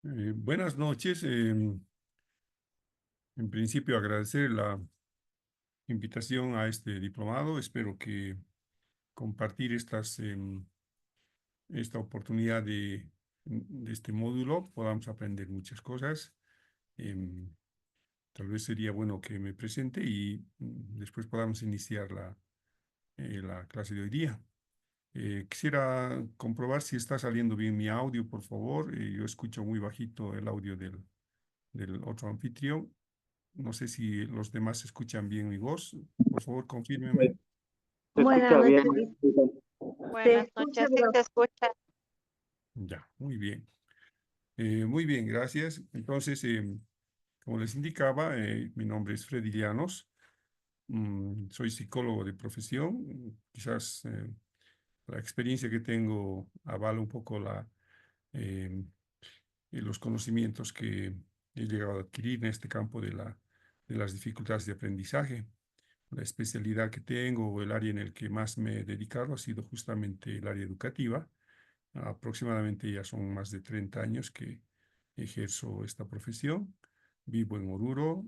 Buenas noches. En principio, agradecer la invitación a este diplomado. Espero que compartir esta oportunidad de este módulo podamos aprender muchas cosas. Em, Tal vez sería bueno que me presente y después podamos iniciar la clase de hoy día. Quisiera comprobar si está saliendo bien mi audio, por favor. Yo escucho muy bajito el audio del otro anfitrión. No sé si los demás escuchan bien mi voz. Por favor, confírmeme. Se Buenas escucha bien. noches. Se Buenas escucha noches, sí bien. se escucha. Ya, muy bien. Muy bien, gracias. Entonces, como les indicaba, mi nombre es Freddy Llanos. Soy psicólogo de profesión. Quizás la experiencia que tengo avala un poco eh, los conocimientos que he llegado a adquirir en este campo de las dificultades de aprendizaje. La especialidad que tengo o el área en el que más me he dedicado ha sido justamente el área educativa. Aproximadamente ya son más de 30 años que ejerzo esta profesión. Vivo en Oruro,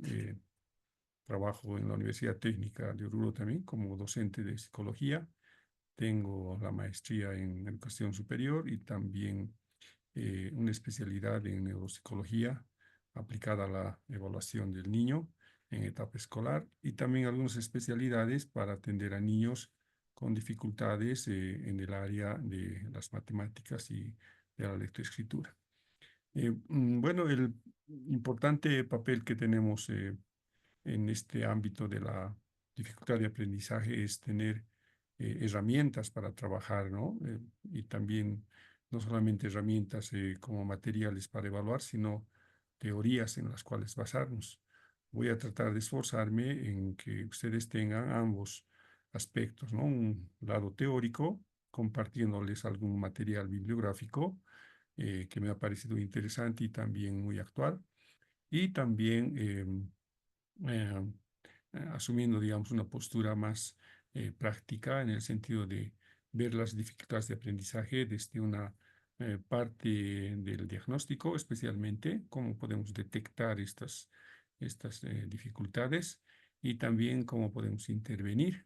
trabajo en la Universidad Técnica de Oruro también como docente de psicología. Tengo la maestría en educación superior y también una especialidad en neuropsicología aplicada a la evaluación del niño en etapa escolar y también algunas especialidades para atender a niños con dificultades en el área de las matemáticas y de la lectoescritura. Bueno, el importante papel que tenemos en este ámbito de la dificultad de aprendizaje es tener herramientas para trabajar, ¿no? Y también no solamente herramientas como materiales para evaluar, sino teorías en las cuales basarnos. Voy a tratar de esforzarme en que ustedes tengan ambos aspectos, ¿no? Un lado teórico, compartiéndoles algún material bibliográfico que me ha parecido interesante y también muy actual, y también eh, asumiendo, digamos, una postura más práctica en el sentido de ver las dificultades de aprendizaje desde una parte del diagnóstico, especialmente cómo podemos detectar estas dificultades y también cómo podemos intervenir,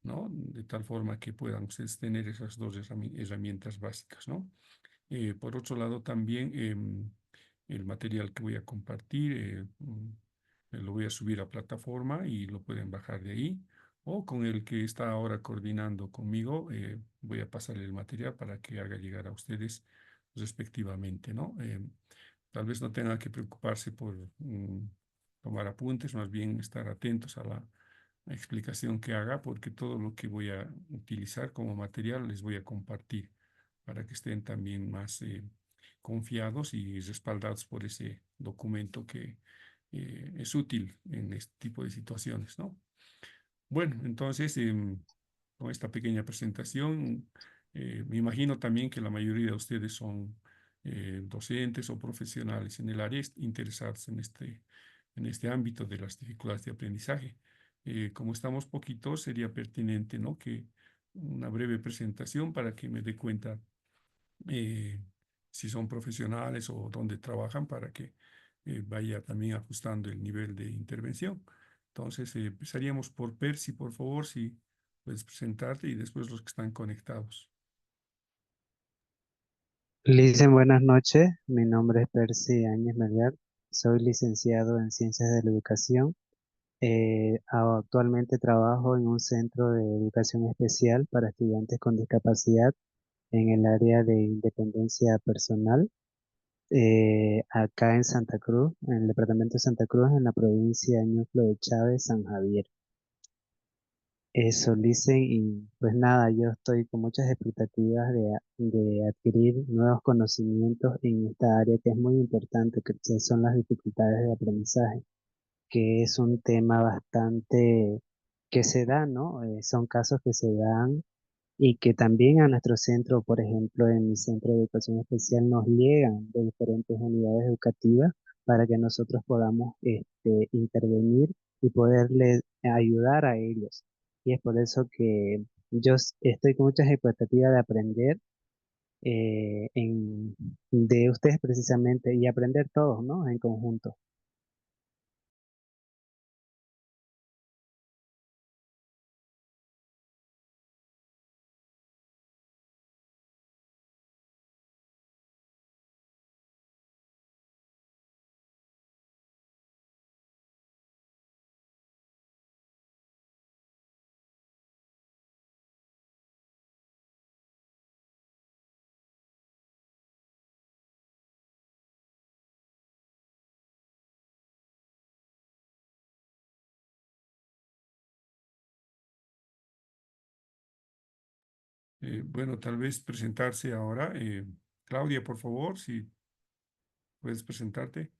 ¿no? De tal forma que puedan ustedes tener esas dos herramientas básicas, ¿no? Por otro lado, también el material que voy a compartir lo voy a subir a plataforma y lo pueden bajar de ahí. O con el que está ahora coordinando conmigo, voy a pasarle el material para que haga llegar a ustedes respectivamente, ¿no? Tal vez no tengan que preocuparse por tomar apuntes, más bien estar atentos a la explicación que haga, porque todo lo que voy a utilizar como material les voy a compartir para que estén también más confiados y respaldados por ese documento que es útil en este tipo de situaciones, ¿no? Bueno, entonces, con esta pequeña presentación, me imagino también que la mayoría de ustedes son docentes o profesionales en el área interesados en este ámbito de las dificultades de aprendizaje. Como estamos poquitos, sería pertinente, ¿no? Que una breve presentación para que me dé cuenta eh, si son profesionales o dónde trabajan para que vaya también ajustando el nivel de intervención. Entonces, empezaríamos por Percy, por favor, si puedes presentarte y después los que están conectados. Licen, buenas noches. Mi nombre es Percy Áñez Melgar. Soy licenciado en Ciencias de la Educación. Actualmente trabajo en un centro de educación especial para estudiantes con discapacidad en el área de independencia personal, acá en Santa Cruz, en el departamento de Santa Cruz, en la provincia Ñuflo de Chávez, San Javier. Eso, Licen, y pues nada, yo estoy con muchas expectativas de adquirir nuevos conocimientos en esta área que es muy importante, que son las dificultades de aprendizaje, que es un tema bastante que se da, ¿no? Son casos que se dan y que también a nuestro centro, por ejemplo, en mi centro de educación especial, nos llegan de diferentes unidades educativas para que nosotros podamos intervenir y poderles ayudar a ellos. Y es por eso que estoy con muchas expectativas de aprender de ustedes precisamente y aprender todos, ¿no? En conjunto. Bueno, tal vez presentarse ahora. Claudia, por favor, si puedes presentarte.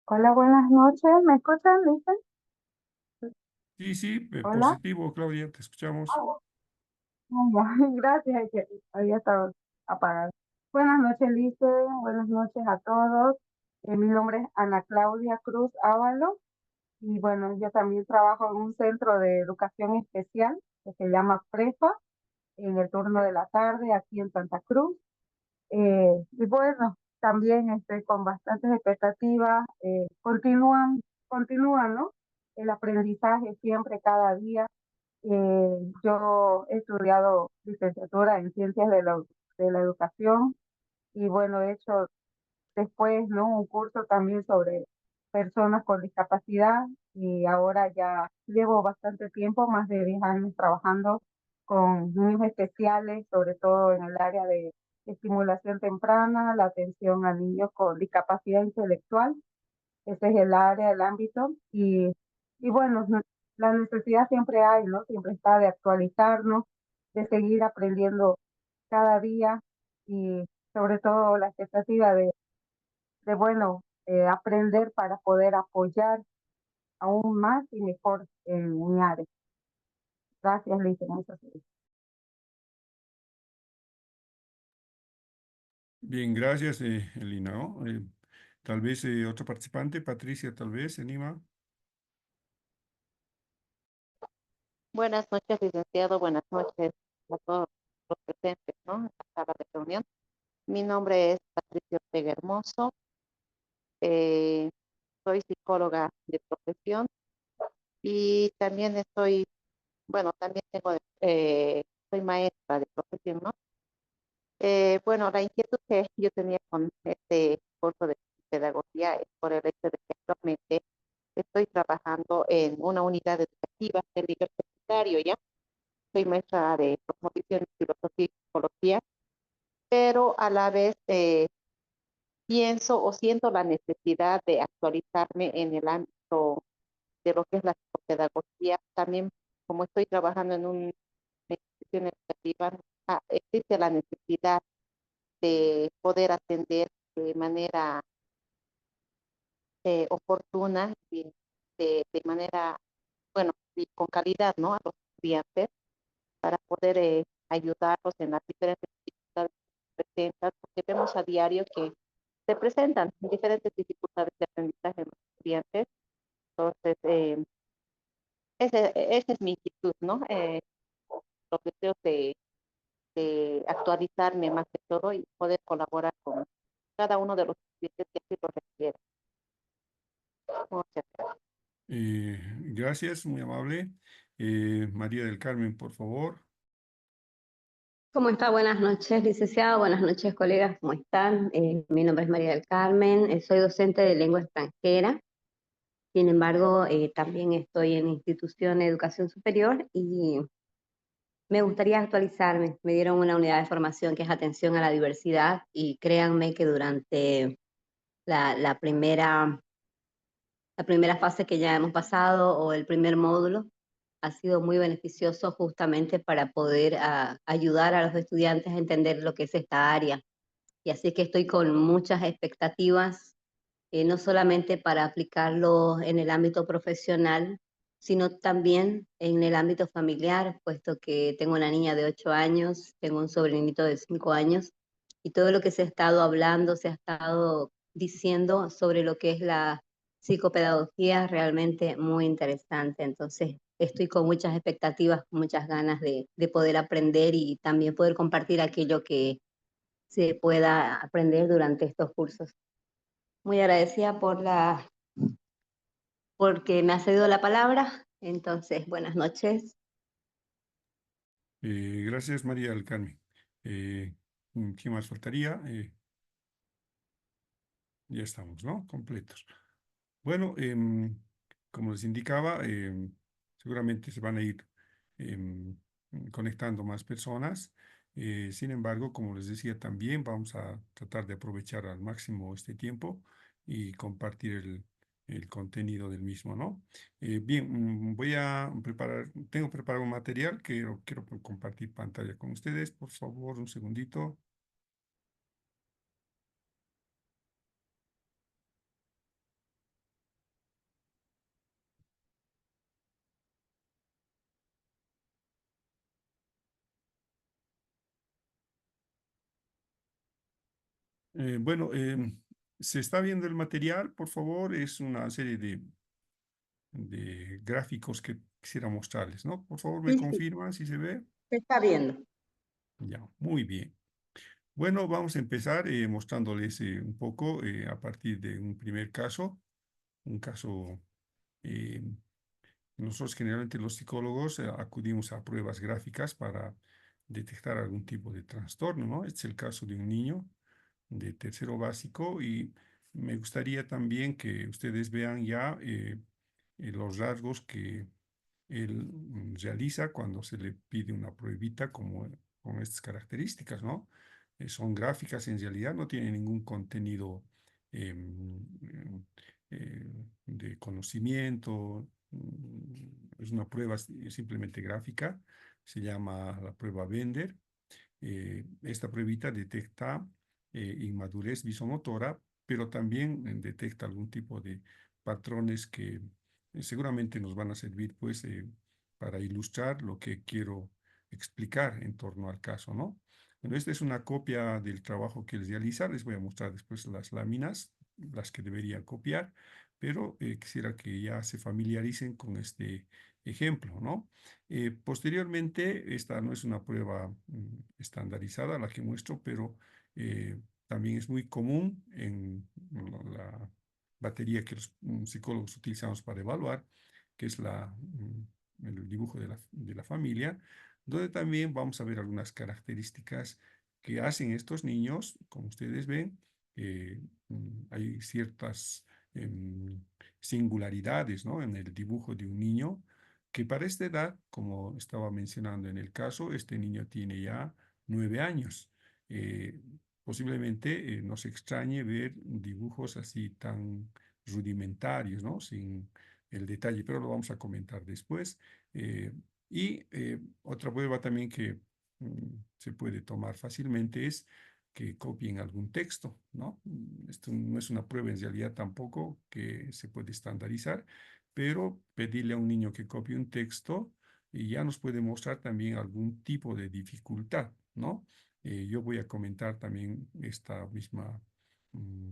Hola, buenas noches. ¿Me escuchan, dicen? Sí, sí, Hola. positivo, Claudia, te escuchamos. Ay, ya, gracias, que había estado apagado. Buenas noches, Lice. Buenas noches a todos. Mi nombre es Ana Claudia Cruz Ávalo y bueno, yo también trabajo en un centro de educación especial que se llama PREFA en el turno de la tarde aquí en Santa Cruz. Y bueno, también estoy con bastantes expectativas. Continúan, ¿no? El aprendizaje siempre, cada día. Yo he estudiado licenciatura en ciencias de la educación y bueno, he hecho después, ¿no? Un curso también sobre personas con discapacidad y ahora ya llevo bastante tiempo, más de 10 años trabajando con niños especiales, sobre todo en el área de estimulación temprana, la atención a niños con discapacidad intelectual. Ese es el área, el ámbito y bueno, la necesidad siempre hay, ¿no? Siempre está de actualizarnos, de seguir aprendiendo cada día y sobre todo la expectativa de bueno, aprender para poder apoyar aún más y mejor en mi área. Gracias, Lice. Muchas gracias. Bien, gracias, Elina, ¿no? Tal vez otro participante, Patricia, tal vez, ¿se anima? Buenas noches, licenciado. Buenas noches a todos los presentes, ¿no? En la sala de reunión. Mi nombre es Patricia Ortega Hermoso. eh, Soy psicóloga de profesión y también también soy maestra de profesión, ¿no? Bueno, la inquietud que yo tenía con este curso de pedagogía es por el hecho de que actualmente estoy trabajando en una unidad educativa del nivel secundario, ¿ya? Soy maestra de cosmovisión, filosofía y psicología, pero a la vez pienso o siento la necesidad de actualizarme en el ámbito de lo que es la psicopedagogía. También, como estoy trabajando en una institución educativa, existe la necesidad de poder atender de manera oportuna y de manera, bueno, y con calidad, ¿no? A los estudiantes para poder ayudarlos en las diferentes dificultades que se presentan, porque vemos a diario que se presentan diferentes dificultades de aprendizaje en los estudiantes. Entonces, esa es mi inquietud, ¿no? Los deseos de actualizarme más que todo y poder colaborar con cada uno de los estudiantes que así lo requieren. Muchas gracias. Gracias, muy amable. María del Carmen, por favor. ¿Cómo está? Buenas noches, licenciado. Buenas noches, colegas. ¿Cómo están? Mi nombre es María del Carmen. Soy docente de lengua extranjera. Sin embargo, también estoy en institución de educación superior y me gustaría actualizarme. Me dieron una unidad de formación que es atención a la diversidad y créanme que durante la primera fase que ya hemos pasado o el primer módulo ha sido muy beneficioso justamente para poder ayudar a los estudiantes a entender lo que es esta área. Y así que estoy con muchas expectativas, no solamente para aplicarlo en el ámbito profesional, sino también en el ámbito familiar, puesto que tengo una niña de 8 años, tengo un sobrinito de 5 años, y todo lo que se ha estado hablando, se ha estado diciendo sobre lo que es la psicopedagogía realmente muy interesante. Entonces, estoy con muchas expectativas, con muchas ganas de poder aprender y también poder compartir aquello que se pueda aprender durante estos cursos. Muy agradecida porque me ha cedido la palabra. Entonces, buenas noches. Gracias, María del Carmen. ¿Qué más faltaría? Ya estamos, ¿no? Completos. Bueno, como les indicaba, seguramente se van a ir em, conectando más personas. Sin embargo, como les decía, también vamos a tratar de aprovechar al máximo este tiempo y compartir el contenido del mismo, ¿no? Bien, voy a preparar, tengo preparado un material que quiero compartir pantalla con ustedes. Por favor, un segundito. Bueno, se está viendo el material, por favor. Es una serie de gráficos que quisiera mostrarles, ¿no? Por favor, me Sí, sí, confirman si se ve. se está viendo. Ya, muy bien. Bueno, vamos a empezar mostrándoles un poco a partir de un primer caso, un caso, eh, nosotros generalmente los psicólogos acudimos a pruebas gráficas para detectar algún tipo de trastorno, ¿no? Este es el caso de un niño de tercero básico y me gustaría también que ustedes vean ya los rasgos que él realiza cuando se le pide una pruebita como con estas características, ¿no? Son gráficas, en realidad no tienen ningún contenido de conocimiento, es una prueba simplemente gráfica, se llama la prueba Bender. Esta pruebita detecta inmadurez visomotora, pero también detecta algún tipo de patrones que seguramente nos van a servir pues para ilustrar lo que quiero explicar en torno al caso, ¿no? Bueno, esta es una copia del trabajo que les realiza. Les voy a mostrar después las láminas, las que deberían copiar, pero quisiera que ya se familiaricen con este ejemplo, ¿no? Posteriormente, esta no es una prueba estandarizada la que muestro, pero también es muy común en la batería que los psicólogos utilizamos para evaluar, que es el dibujo de la familia, donde también vamos a ver algunas características que hacen estos niños. Como ustedes ven, hay ciertas singularidades, ¿no? En el dibujo de un niño que para esta edad, como estaba mencionando en el caso, este niño tiene ya 9 años. Eh, Posiblemente nos extrañe ver dibujos así tan rudimentarios, ¿no? Sin el detalle, pero lo vamos a comentar después. Otra prueba también que se puede tomar fácilmente es que copien algún texto, ¿no? Esto no es una prueba en realidad tampoco que se puede estandarizar, pero pedirle a un niño que copie un texto y ya nos puede mostrar también algún tipo de dificultad, ¿no? Yo voy a comentar también esta misma mm,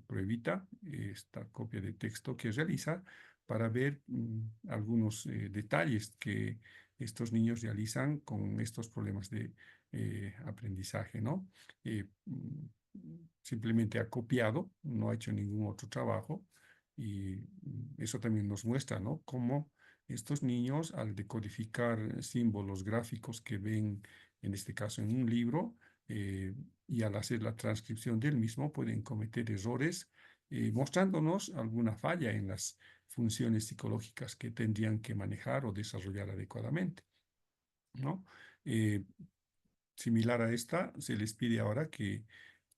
pruebita, esta copia de texto que realiza para ver algunos detalles que estos niños realizan con estos problemas de aprendizaje, ¿no? Simplemente ha copiado, no ha hecho ningún otro trabajo y eso también nos muestra, ¿no? Cómo estos niños, al decodificar símbolos gráficos que ven, en este caso en un libro, y al hacer la transcripción del mismo, pueden cometer errores, mostrándonos alguna falla en las funciones psicológicas que tendrían que manejar o desarrollar adecuadamente, ¿no? Eh, Similar a esta, se les pide ahora que,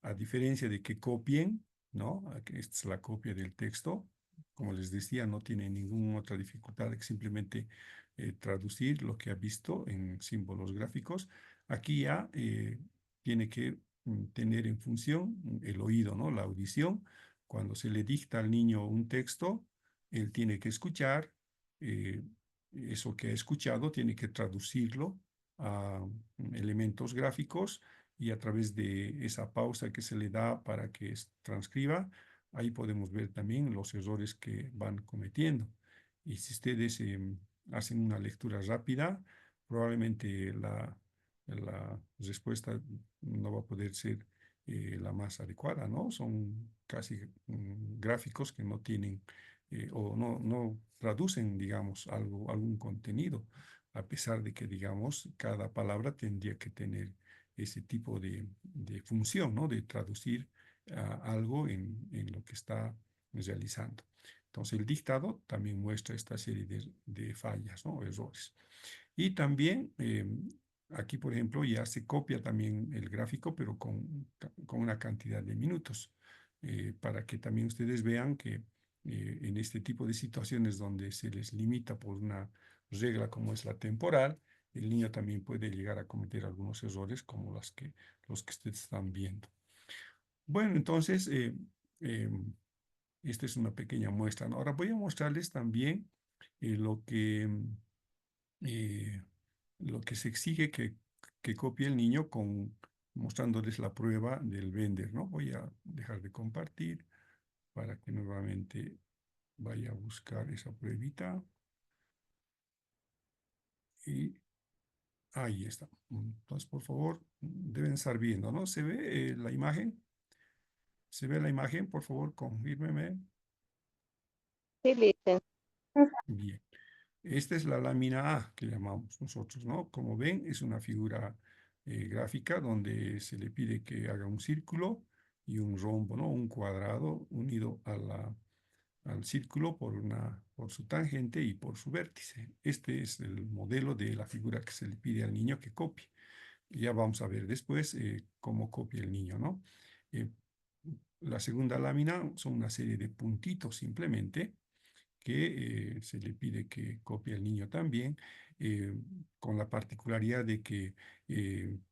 a diferencia de que copien, ¿no? Esta es la copia del texto. Como les decía, no tiene ninguna otra dificultad que simplemente traducir lo que ha visto en símbolos gráficos. Aquí ya tiene que tener en función el oído, ¿no? La audición. Cuando se le dicta al niño un texto, él tiene que escuchar eh, eso que ha escuchado, tiene que traducirlo a elementos gráficos y a través de esa pausa que se le da para que transcriba, ahí podemos ver también los errores que van cometiendo. Y si ustedes hacen una lectura rápida, probablemente la respuesta no va a poder ser la más adecuada, ¿no? Son casi gráficos que no tienen o no traducen, digamos, algún contenido, a pesar de que, digamos, cada palabra tendría que tener ese tipo de función, ¿no? De traducir algo en lo que está realizando. Entonces, el dictado también muestra esta serie de fallas, ¿no? Errores. Y también aquí, por ejemplo, ya se copia también el gráfico, pero con una cantidad de minutos, para que también ustedes vean que en este tipo de situaciones donde se les limita por una regla como es la temporal, el niño también puede llegar a cometer algunos errores como los que ustedes están viendo. Bueno, entonces, esta es una pequeña muestra, ¿no? Ahora voy a mostrarles también eh, lo que, eh, lo que se exige que copie el niño mostrándoles la prueba del Bender, ¿no? Voy a dejar de compartir para que nuevamente vaya a buscar esa pruebita. Y ahí está. Entonces, por favor, deben estar viendo, ¿no? ¿Se ve la imagen? ¿Se ve la imagen? Por favor, confírmeme. Sí, licenciado. Bien. Esta es la lámina A que llamamos nosotros, ¿no? Como ven, es una figura gráfica donde se le pide que haga un círculo y un rombo, ¿no? Un cuadrado unido al círculo por su tangente y por su vértice. Este es el modelo de la figura que se le pide al niño que copie. Ya vamos a ver después cómo copia el niño, ¿no? Eh, la segunda lámina son una serie de puntitos simplemente que se le pide que copie al niño también, eh, con la particularidad de que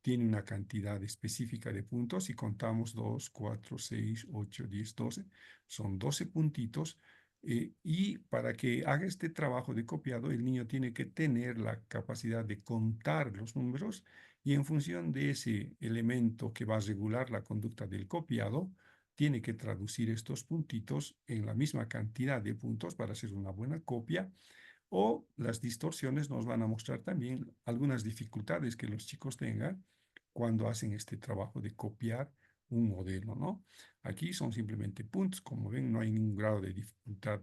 tiene una cantidad específica de puntos. Si contamos 2, 4, 6, 8, 10, 12, son 12 puntitos. Y para que haga este trabajo de copiado, el niño tiene que tener la capacidad de contar los números y en función de ese elemento que va a regular la conducta del copiado, tiene que traducir estos puntitos en la misma cantidad de puntos para hacer una buena copia, o las distorsiones nos van a mostrar también algunas dificultades que los chicos tengan cuando hacen este trabajo de copiar un modelo, ¿no? Aquí son simplemente puntos, como ven, no hay ningún grado de dificultad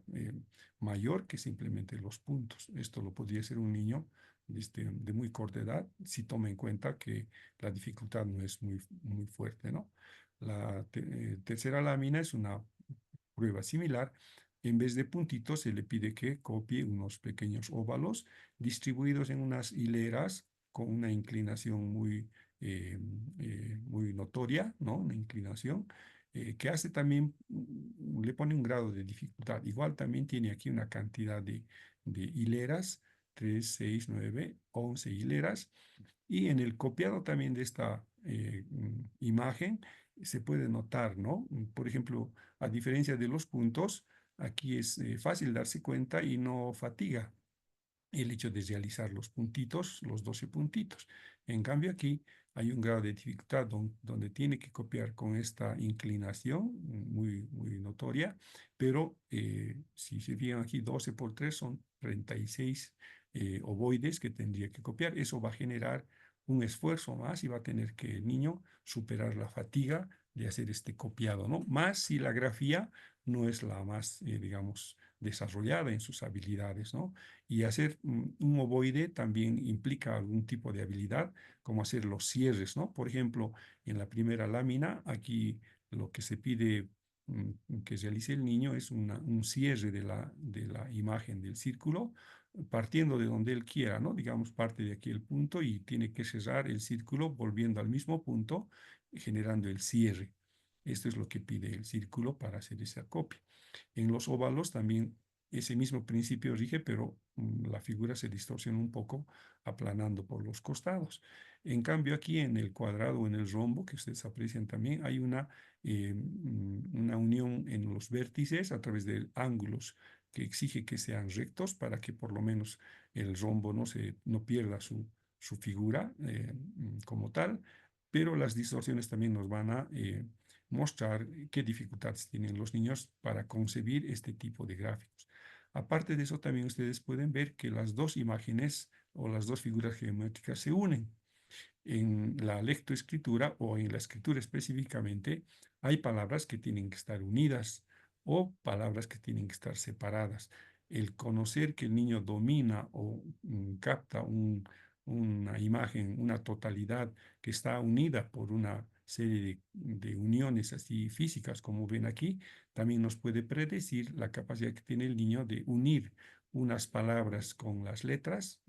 mayor que simplemente los puntos. Esto lo podría hacer un niño de muy corta edad, si toma en cuenta que la dificultad no es muy fuerte, ¿no? La tercera lámina es una prueba similar. En vez de puntitos, se le pide que copie unos pequeños óvalos distribuidos en unas hileras con una inclinación muy notoria, ¿no? Una inclinación que hace también, le pone un grado de dificultad. Igual también tiene aquí una cantidad de hileras, 3, 6, 9, 11 hileras. Y en el copiado también de esta imagen se puede notar, ¿no? Por ejemplo, a diferencia de los puntos, aquí es fácil darse cuenta y no fatiga el hecho de realizar los puntitos, los 12 puntitos. En cambio, aquí hay un grado de dificultad donde tiene que copiar con esta inclinación muy notoria, pero si se fijan aquí, 12 por 3 son 36 ovoides que tendría que copiar. Eso va a generar un esfuerzo más y va a tener que el niño superar la fatiga de hacer este copiado, ¿no? Más si la grafía no es la más, digamos, desarrollada en sus habilidades, ¿no? Y hacer un ovoide también implica algún tipo de habilidad, como hacer los cierres, ¿no? Por ejemplo, en la primera lámina, aquí lo que se pide que realice el niño es un cierre de la imagen del círculo, partiendo de donde él quiera, ¿no? Digamos, parte de aquí el punto y tiene que cerrar el círculo volviendo al mismo punto, generando el cierre. Esto es lo que pide el círculo para hacer esa copia. En los óvalos también ese mismo principio rige, pero la figura se distorsiona un poco aplanando por los costados. En cambio, aquí en el cuadrado o en el rombo, que ustedes aprecian también, hay una unión en los vértices a través de ángulos que exige que sean rectos para que por lo menos el rombo no pierda su figura como tal, pero las distorsiones también nos van a mostrar qué dificultades tienen los niños para concebir este tipo de gráficos. Aparte de eso, también ustedes pueden ver que las dos imágenes o las dos figuras geométricas se unen. En la lectoescritura o en la escritura específicamente, hay palabras que tienen que estar unidas o palabras que tienen que estar separadas. El conocer que el niño domina o capta una imagen, una totalidad que está unida por una serie de uniones así físicas, como ven aquí, también nos puede predecir la capacidad que tiene el niño de unir unas palabras con las letras,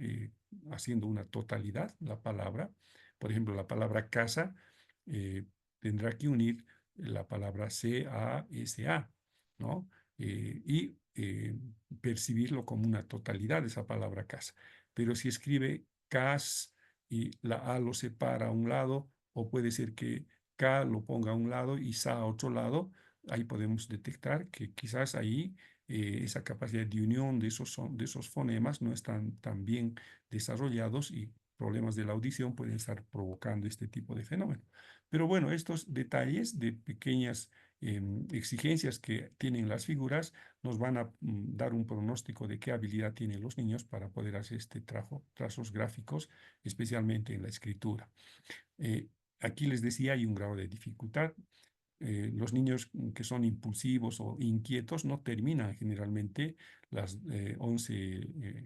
haciendo una totalidad, la palabra. Por ejemplo, la palabra casa eh, tendrá que unir la palabra C-A-S-A, ¿no? Y percibirlo como una totalidad, esa palabra casa. Pero si escribe cas y la A lo separa a un lado, o puede ser que K lo ponga a un lado y Sa a otro lado, ahí podemos detectar que quizás ahí esa capacidad de unión de esos fonemas no están tan bien desarrollados y problemas de la audición pueden estar provocando este tipo de fenómeno. Pero bueno, estos detalles de pequeñas exigencias que tienen las figuras nos van a dar un pronóstico de qué habilidad tienen los niños para poder hacer este trazos gráficos, especialmente en la escritura. Aquí les decía, hay un grado de dificultad. Los niños que son impulsivos o inquietos no terminan generalmente las 11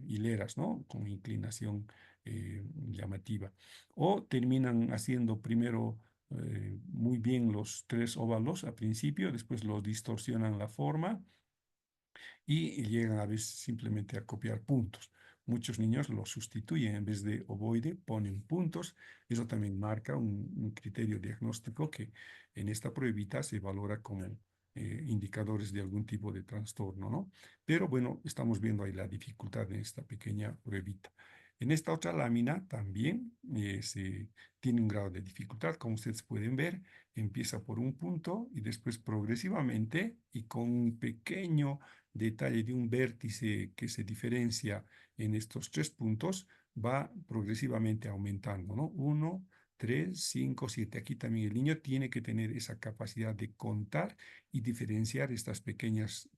hileras, ¿no? Con inclinación llamativa. O terminan haciendo primero muy bien los 3 óvalos al principio, después los distorsionan la forma y llegan a veces simplemente a copiar puntos. Muchos niños lo sustituyen, en vez de ovoide ponen puntos. Eso también marca un criterio diagnóstico que en esta pruebita se valora como indicadores de algún tipo de trastorno, ¿no? Pero bueno, estamos viendo ahí la dificultad en esta pequeña pruebita. En esta otra lámina también se tiene un grado de dificultad, como ustedes pueden ver, empieza por un punto y después progresivamente y con un pequeño detalle de un vértice que se diferencia en estos 3 puntos, va progresivamente aumentando, ¿no? 1, 3, 5, 7. Aquí también el niño tiene que tener esa capacidad de contar y diferenciar estas pequeñas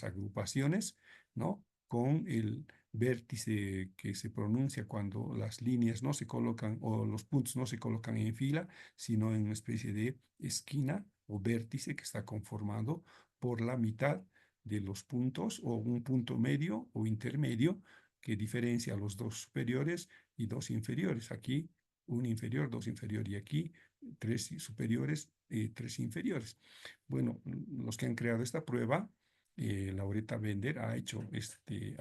agrupaciones, ¿no? Con el vértice que se pronuncia cuando las líneas no se colocan o los puntos no se colocan en fila, sino en una especie de esquina o vértice que está conformado por la mitad de los puntos o un punto medio o intermedio que diferencia los dos superiores y dos inferiores. Aquí un inferior, dos inferiores y aquí 3 superiores, 3 inferiores. Bueno, los que han creado esta prueba, Laureta Bender ha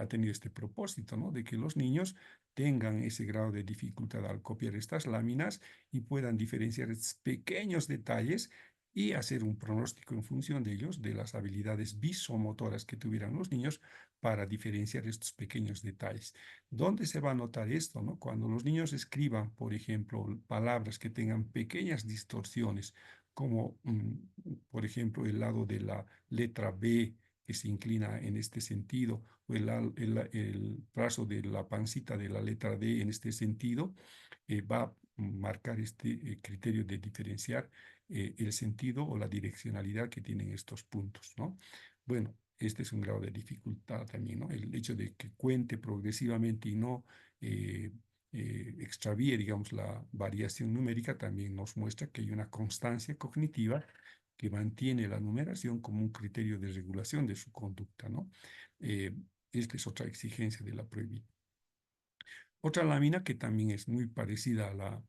tenido este propósito, ¿no? De que los niños tengan ese grado de dificultad al copiar estas láminas y puedan diferenciar estos pequeños detalles y hacer un pronóstico en función de ellos, de las habilidades visomotoras que tuvieran los niños para diferenciar estos pequeños detalles. ¿Dónde se va a notar esto, no? Cuando los niños escriban, por ejemplo, palabras que tengan pequeñas distorsiones, como por ejemplo el lado de la letra B que se inclina en este sentido, o el trazo de la pancita de la letra D en este sentido, va a marcar este criterio de diferenciar el sentido o la direccionalidad que tienen estos puntos, ¿no? Bueno, este es un grado de dificultad también, ¿no? El hecho de que cuente progresivamente y no extravíe, digamos, la variación numérica también nos muestra que hay una constancia cognitiva que mantiene la numeración como un criterio de regulación de su conducta, ¿no? Esta es otra exigencia de la prueba. Otra lámina que también es muy parecida a la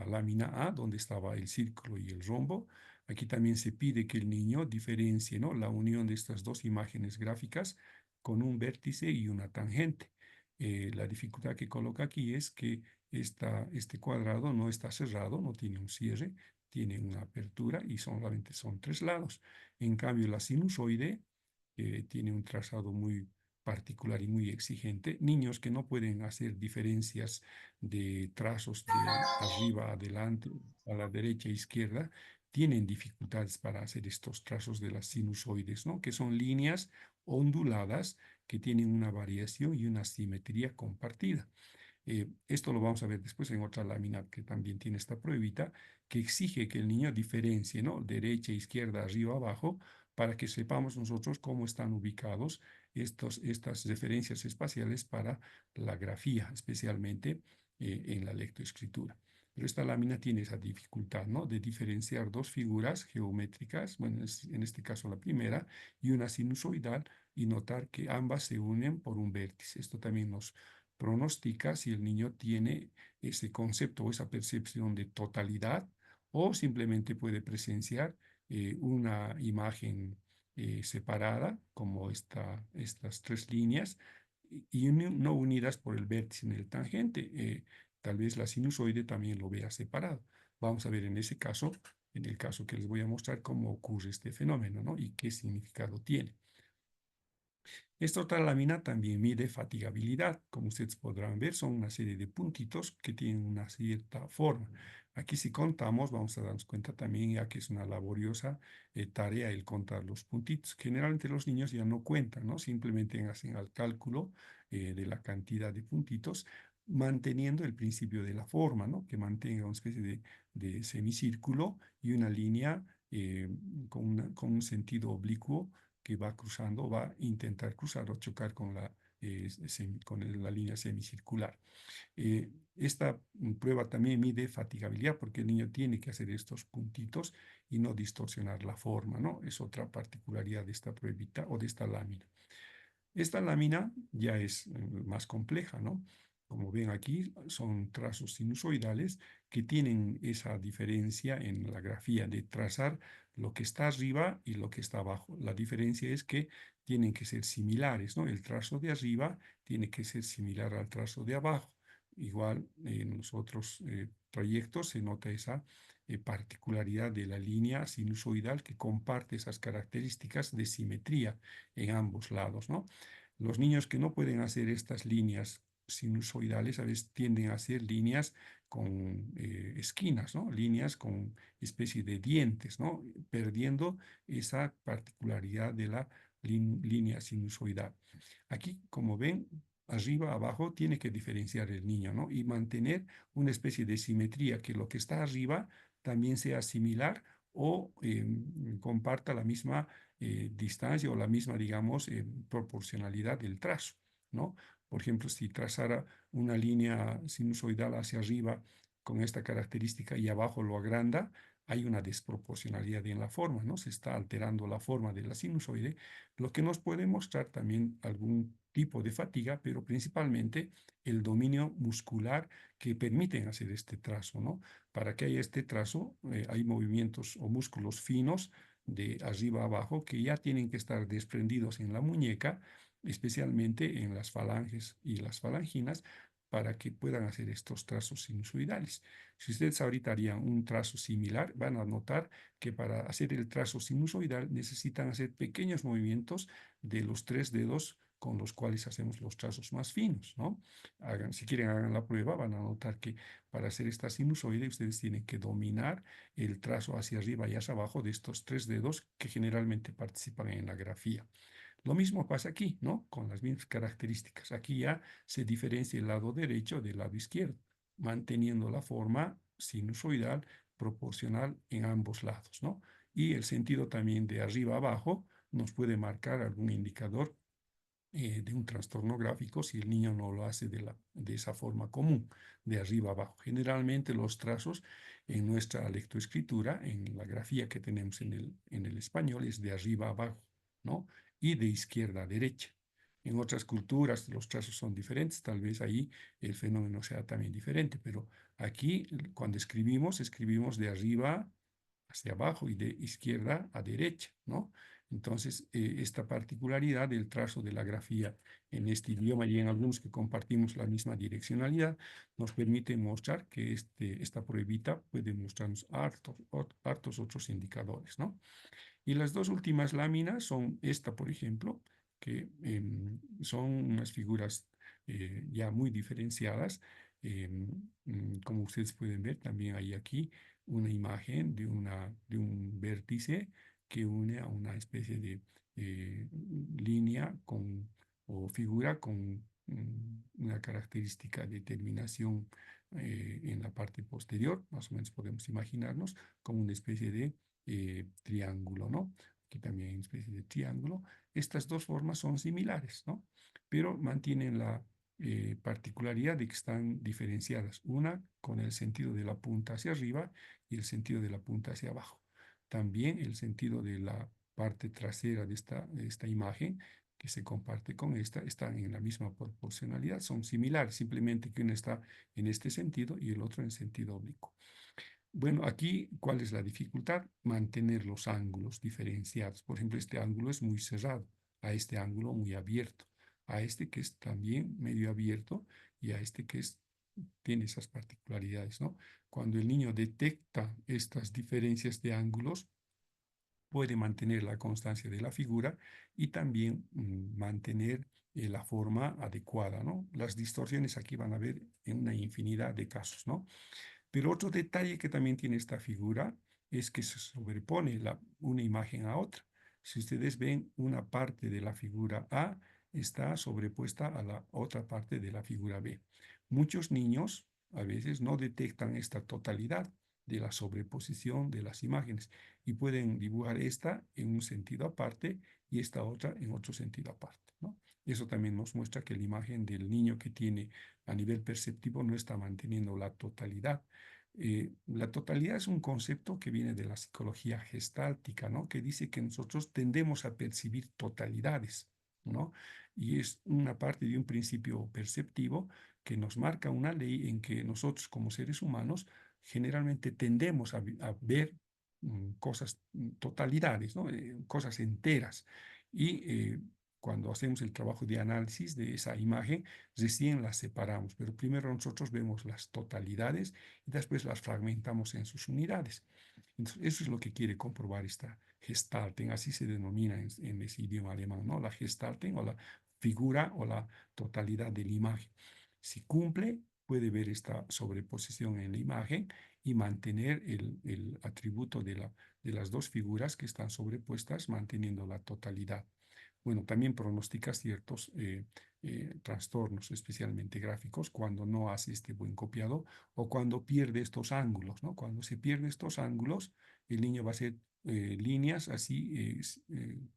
lámina A, donde estaba el círculo y el rombo. Aquí también se pide que el niño diferencie, ¿no? La unión de estas dos imágenes gráficas con un vértice y una tangente. La dificultad que coloca aquí es que este cuadrado no está cerrado, no tiene un cierre, tiene una apertura y solamente son 3 lados. En cambio, la sinusoide tiene un trazado muy particular y muy exigente. Niños que no pueden hacer diferencias de trazos de arriba a adelante, a la derecha e izquierda, tienen dificultades para hacer estos trazos de las sinusoides, ¿no? Que son líneas onduladas que tienen una variación y una simetría compartida. Esto lo vamos a ver después en otra lámina que también tiene esta pruebita, que exige que el niño diferencie, ¿no? Derecha, izquierda, arriba, abajo, para que sepamos nosotros cómo están ubicados estas referencias espaciales para la grafía, especialmente en la lectoescritura. Pero esta lámina tiene esa dificultad, ¿no? De diferenciar dos figuras geométricas, bueno, en este caso la primera, y una sinusoidal, y notar que ambas se unen por un vértice. Esto también nos pronostica si el niño tiene ese concepto o esa percepción de totalidad o simplemente puede presenciar una imagen separada, como estas tres líneas, y no unidas por el vértice en el tangente. Tal vez la sinusoide también lo vea separado. Vamos a ver en ese caso, en el caso que les voy a mostrar, cómo ocurre este fenómeno, ¿no? Y qué significado tiene. Esta otra lámina también mide fatigabilidad. Como ustedes podrán ver, son una serie de puntitos que tienen una cierta forma. Aquí si contamos, vamos a darnos cuenta también ya que es una laboriosa tarea el contar los puntitos. Generalmente los niños ya no cuentan, ¿no? Simplemente hacen el cálculo de la cantidad de puntitos, manteniendo el principio de la forma, ¿no? Que mantenga una especie de semicírculo y una línea con un sentido oblicuo que va cruzando, va a intentar cruzar o chocar con la línea semicircular. Esta prueba también mide fatigabilidad porque el niño tiene que hacer estos puntitos y no distorsionar la forma, ¿no? Es otra particularidad de esta pruebita o de esta lámina. Esta lámina ya es más compleja, ¿no? Como ven aquí, son trazos sinusoidales que tienen esa diferencia en la grafía de trazar lo que está arriba y lo que está abajo. La diferencia es que tienen que ser similares, ¿no? El trazo de arriba tiene que ser similar al trazo de abajo. Igual en los otros trayectos se nota esa particularidad de la línea sinusoidal que comparte esas características de simetría en ambos lados, ¿no? Los niños que no pueden hacer estas líneas sinusoidales a veces tienden a hacer líneas con esquinas, ¿no? Líneas con especie de dientes, ¿no? Perdiendo esa particularidad de la línea sinusoidal. Aquí, como ven, arriba, abajo, tiene que diferenciar el niño, ¿no? Y mantener una especie de simetría, que lo que está arriba también sea similar o comparta la misma distancia o la misma, digamos, proporcionalidad del trazo, ¿no? Por ejemplo, si trazara una línea sinusoidal hacia arriba con esta característica y abajo lo agranda, hay una desproporcionalidad en la forma, ¿no? Se está alterando la forma de la sinusoide, lo que nos puede mostrar también algún tipo de fatiga, pero principalmente el dominio muscular que permiten hacer este trazo, ¿no? Para que haya este trazo, hay movimientos o músculos finos de arriba a abajo que ya tienen que estar desprendidos en la muñeca, especialmente en las falanges y las falanginas, para que puedan hacer estos trazos sinusoidales. Si ustedes ahorita harían un trazo similar, van a notar que para hacer el trazo sinusoidal necesitan hacer pequeños movimientos de los tres dedos con los cuales hacemos los trazos más finos, ¿no? Si quieren, hagan la prueba, van a notar que para hacer esta sinusoide ustedes tienen que dominar el trazo hacia arriba y hacia abajo de estos tres dedos que generalmente participan en la grafía. Lo mismo pasa aquí, ¿no? Con las mismas características. Aquí ya se diferencia el lado derecho del lado izquierdo, manteniendo la forma sinusoidal proporcional en ambos lados, ¿no? Y el sentido también de arriba a abajo nos puede marcar algún indicador de un trastorno gráfico si el niño no lo hace de esa forma común, de arriba a abajo. Generalmente los trazos en nuestra lectoescritura, en la grafía que tenemos en el español, es de arriba a abajo, ¿no? Y de izquierda a derecha. En otras culturas los trazos son diferentes, tal vez ahí el fenómeno sea también diferente, pero aquí cuando escribimos de arriba hacia abajo y de izquierda a derecha, ¿no? Entonces, esta particularidad del trazo de la grafía en este idioma y en algunos que compartimos la misma direccionalidad nos permite mostrar que esta pruebita puede mostrarnos hartos otros indicadores, ¿no? Y las dos últimas láminas son esta, por ejemplo, que son unas figuras ya muy diferenciadas. Como ustedes pueden ver, también hay aquí una imagen de un vértice que une a una especie de línea o figura con una característica de terminación en la parte posterior, más o menos podemos imaginarnos como una especie de triángulo, ¿no? Aquí también hay una especie de triángulo. Estas dos formas son similares, ¿no? Pero mantienen la particularidad de que están diferenciadas, una con el sentido de la punta hacia arriba y el sentido de la punta hacia abajo. También el sentido de la parte trasera de esta imagen que se comparte con esta, están en la misma proporcionalidad, son similares, simplemente que uno está en este sentido y el otro en sentido oblicuo. Bueno, aquí, ¿cuál es la dificultad? Mantener los ángulos diferenciados. Por ejemplo, este ángulo es muy cerrado, a este ángulo muy abierto, a este que es también medio abierto y a este que tiene esas particularidades, ¿no? Cuando el niño detecta estas diferencias de ángulos, puede mantener la constancia de la figura y también mantener la forma adecuada, ¿no? Las distorsiones aquí van a ver en una infinidad de casos, ¿no? Pero otro detalle que también tiene esta figura es que se sobrepone una imagen a otra. Si ustedes ven, una parte de la figura A está sobrepuesta a la otra parte de la figura B. Muchos niños a veces no detectan esta totalidad de la sobreposición de las imágenes y pueden dibujar esta en un sentido aparte y esta otra en otro sentido aparte, ¿no? Eso también nos muestra que la imagen del niño que tiene a nivel perceptivo no está manteniendo la totalidad. La totalidad es un concepto que viene de la psicología gestáltica, ¿no? Que dice que nosotros tendemos a percibir totalidades, ¿no? Y es una parte de un principio perceptivo que nos marca una ley en que nosotros como seres humanos generalmente tendemos a ver cosas, totalidades, ¿no? Cosas enteras. Y cuando hacemos el trabajo de análisis de esa imagen, recién las separamos, pero primero nosotros vemos las totalidades y después las fragmentamos en sus unidades. Entonces, eso es lo que quiere comprobar esta Gestalten, así se denomina en ese idioma alemán, ¿no? La Gestalten o la figura o la totalidad de la imagen. Si cumple, puede ver esta sobreposición en la imagen y mantener el atributo de las dos figuras que están sobrepuestas, manteniendo la totalidad. Bueno, también pronostica ciertos trastornos, especialmente gráficos, cuando no hace este buen copiado o cuando pierde estos ángulos, ¿no? Cuando se pierde estos ángulos, el niño va a hacer líneas así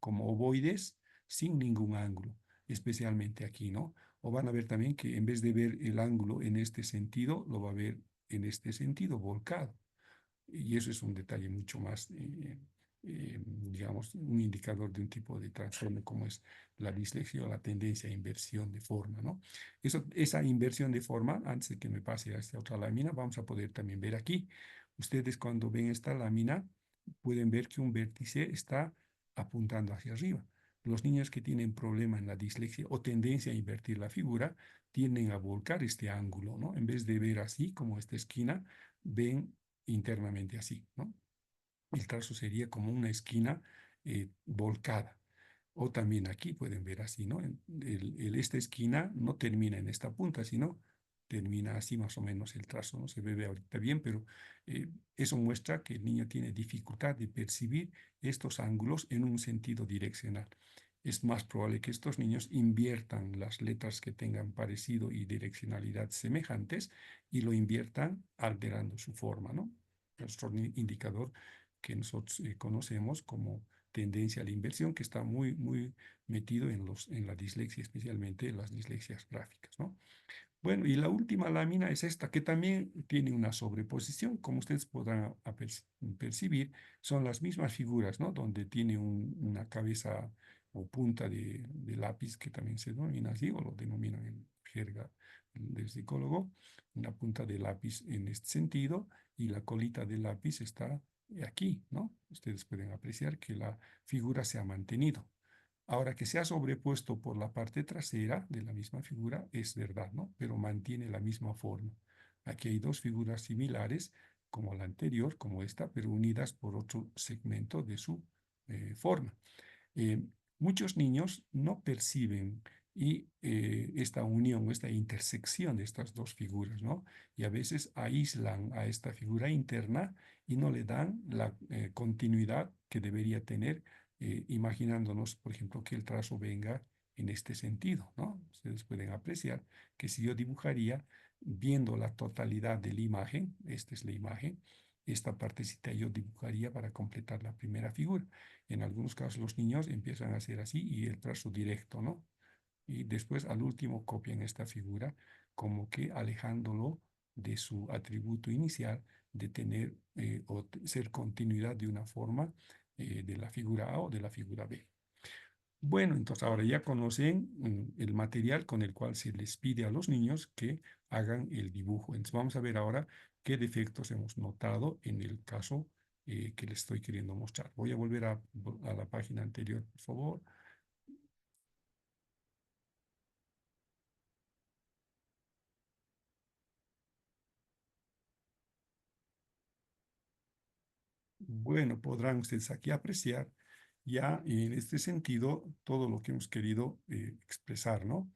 como ovoides sin ningún ángulo, especialmente aquí, ¿no? O van a ver también que en vez de ver el ángulo en este sentido, lo va a ver en este sentido, volcado. Y eso es un detalle mucho más, digamos, un indicador de un tipo de trastorno como es la dislexia o la tendencia a inversión de forma, ¿no? Esa inversión de forma, antes de que me pase a esta otra lámina, vamos a poder también ver aquí. Ustedes cuando ven esta lámina pueden ver que un vértice está apuntando hacia arriba. Los niños que tienen problema en la dislexia o tendencia a invertir la figura tienden a volcar este ángulo, ¿no? En vez de ver así como esta esquina, ven internamente así, ¿no? El trazo sería como una esquina volcada. O también aquí pueden ver así, ¿no? Esta esquina no termina en esta punta, sino termina así más o menos el trazo, no se ve ahorita bien, pero eso muestra que el niño tiene dificultad de percibir estos ángulos en un sentido direccional. Es más probable que estos niños inviertan las letras que tengan parecido y direccionalidad semejantes y lo inviertan alterando su forma, ¿no? Nuestro indicador que nosotros conocemos como tendencia a la inversión, que está muy, muy metido en la dislexia, especialmente en las dislexias gráficas, ¿no? Bueno, y la última lámina es esta, que también tiene una sobreposición, como ustedes podrán percibir, son las mismas figuras, ¿no? Donde tiene una cabeza o punta de lápiz, que también se denomina así, o lo denominan en jerga del psicólogo, una punta de lápiz en este sentido, y la colita del lápiz está aquí, ¿no? Ustedes pueden apreciar que la figura se ha mantenido. Ahora que se ha sobrepuesto por la parte trasera de la misma figura, es verdad, ¿no? Pero mantiene la misma forma. Aquí hay dos figuras similares, como la anterior, como esta, pero unidas por otro segmento de su forma. Eh, Muchos niños no perciben esta unión, esta intersección de estas dos figuras, ¿no? Y a veces aíslan a esta figura interna y no le dan la continuidad que debería tener, imaginándonos, por ejemplo, que el trazo venga en este sentido, ¿no? Ustedes pueden apreciar que si yo dibujaría viendo la totalidad de la imagen, esta es la imagen, esta partecita yo dibujaría para completar la primera figura. En algunos casos los niños empiezan a hacer así y el trazo directo, ¿no? Y después al último copian esta figura como que alejándolo de su atributo inicial de tener ser continuidad de una forma de la figura A o de la figura B. Bueno, entonces ahora ya conocen el material con el cual se les pide a los niños que hagan el dibujo. Entonces vamos a ver ahora qué defectos hemos notado en el caso que les estoy queriendo mostrar. Voy a volver a la página anterior, por favor. Bueno, podrán ustedes aquí apreciar ya en este sentido todo lo que hemos querido expresar, ¿no?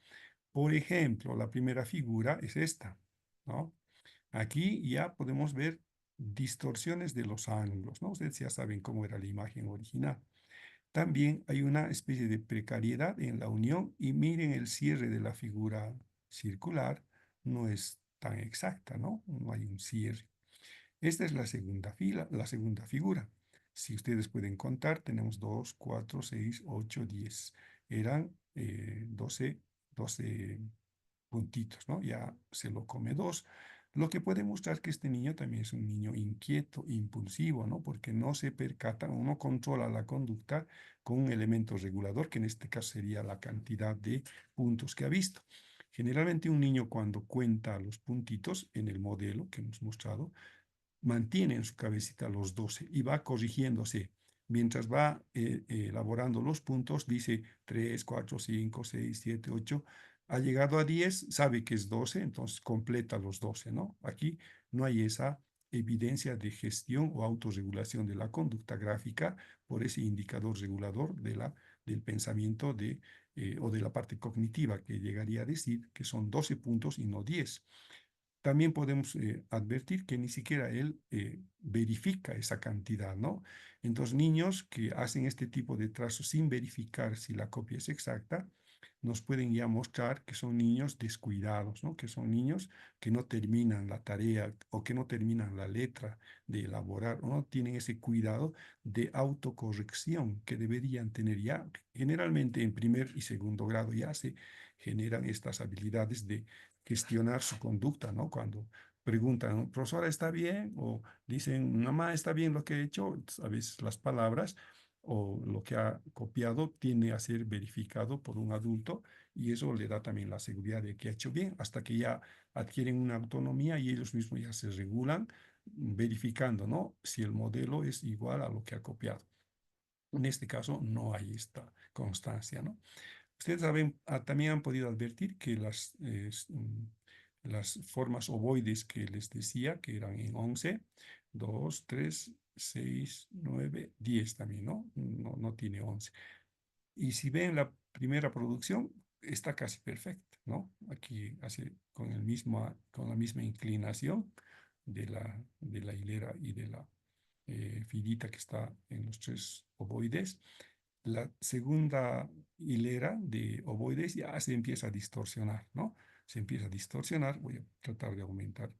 Por ejemplo, la primera figura es esta, ¿no? Aquí ya podemos ver distorsiones de los ángulos, ¿no? Ustedes ya saben cómo era la imagen original. También hay una especie de precariedad en la unión y miren el cierre de la figura circular, no es tan exacta, ¿no? No hay un cierre. Esta es la segunda la segunda figura. Si ustedes pueden contar, tenemos 2, 4, 6, 8, 10. Eran 12 puntitos, ¿no? Ya se lo come 2. Lo que puede mostrar que este niño también es un niño inquieto, impulsivo, ¿no? Porque no se percata o no controla la conducta con un elemento regulador, que en este caso sería la cantidad de puntos que ha visto. Generalmente un niño cuando cuenta los puntitos en el modelo que hemos mostrado, mantiene en su cabecita los 12 y va corrigiéndose. Mientras va elaborando los puntos, dice 3, 4, 5, 6, 7, 8. Ha llegado a 10, sabe que es 12, entonces completa los 12, ¿no? Aquí no hay esa evidencia de gestión o autorregulación de la conducta gráfica por ese indicador regulador del pensamiento o de la parte cognitiva, que llegaría a decir que son 12 puntos y no 10. También podemos advertir que ni siquiera él verifica esa cantidad, ¿no? Entonces, niños que hacen este tipo de trazos sin verificar si la copia es exacta, nos pueden ya mostrar que son niños descuidados, ¿no? Que son niños que no terminan la tarea o que no terminan la letra de elaborar o no tienen ese cuidado de autocorrección que deberían tener ya. Generalmente en primer y segundo grado ya se generan estas habilidades de gestionar su conducta, ¿no? Cuando preguntan, profesora, ¿está bien? O dicen, mamá, ¿está bien lo que he hecho? A veces las palabras o lo que ha copiado tiene a ser verificado por un adulto y eso le da también la seguridad de que ha hecho bien hasta que ya adquieren una autonomía y ellos mismos ya se regulan verificando, ¿no? Si el modelo es igual a lo que ha copiado. En este caso no hay esta constancia, ¿no? Ustedes también han podido advertir que las formas ovoides que les decía, que eran en 11, 2, 3, 6, 9, 10 también, ¿no? No tiene 11. Y si ven la primera producción, está casi perfecta, ¿no? Aquí hace con la misma inclinación de la hilera y de la filita que está en los tres ovoides. La segunda hilera de ovoides ya se empieza a distorsionar, ¿no? Se empieza a distorsionar. Voy a tratar de aumentar.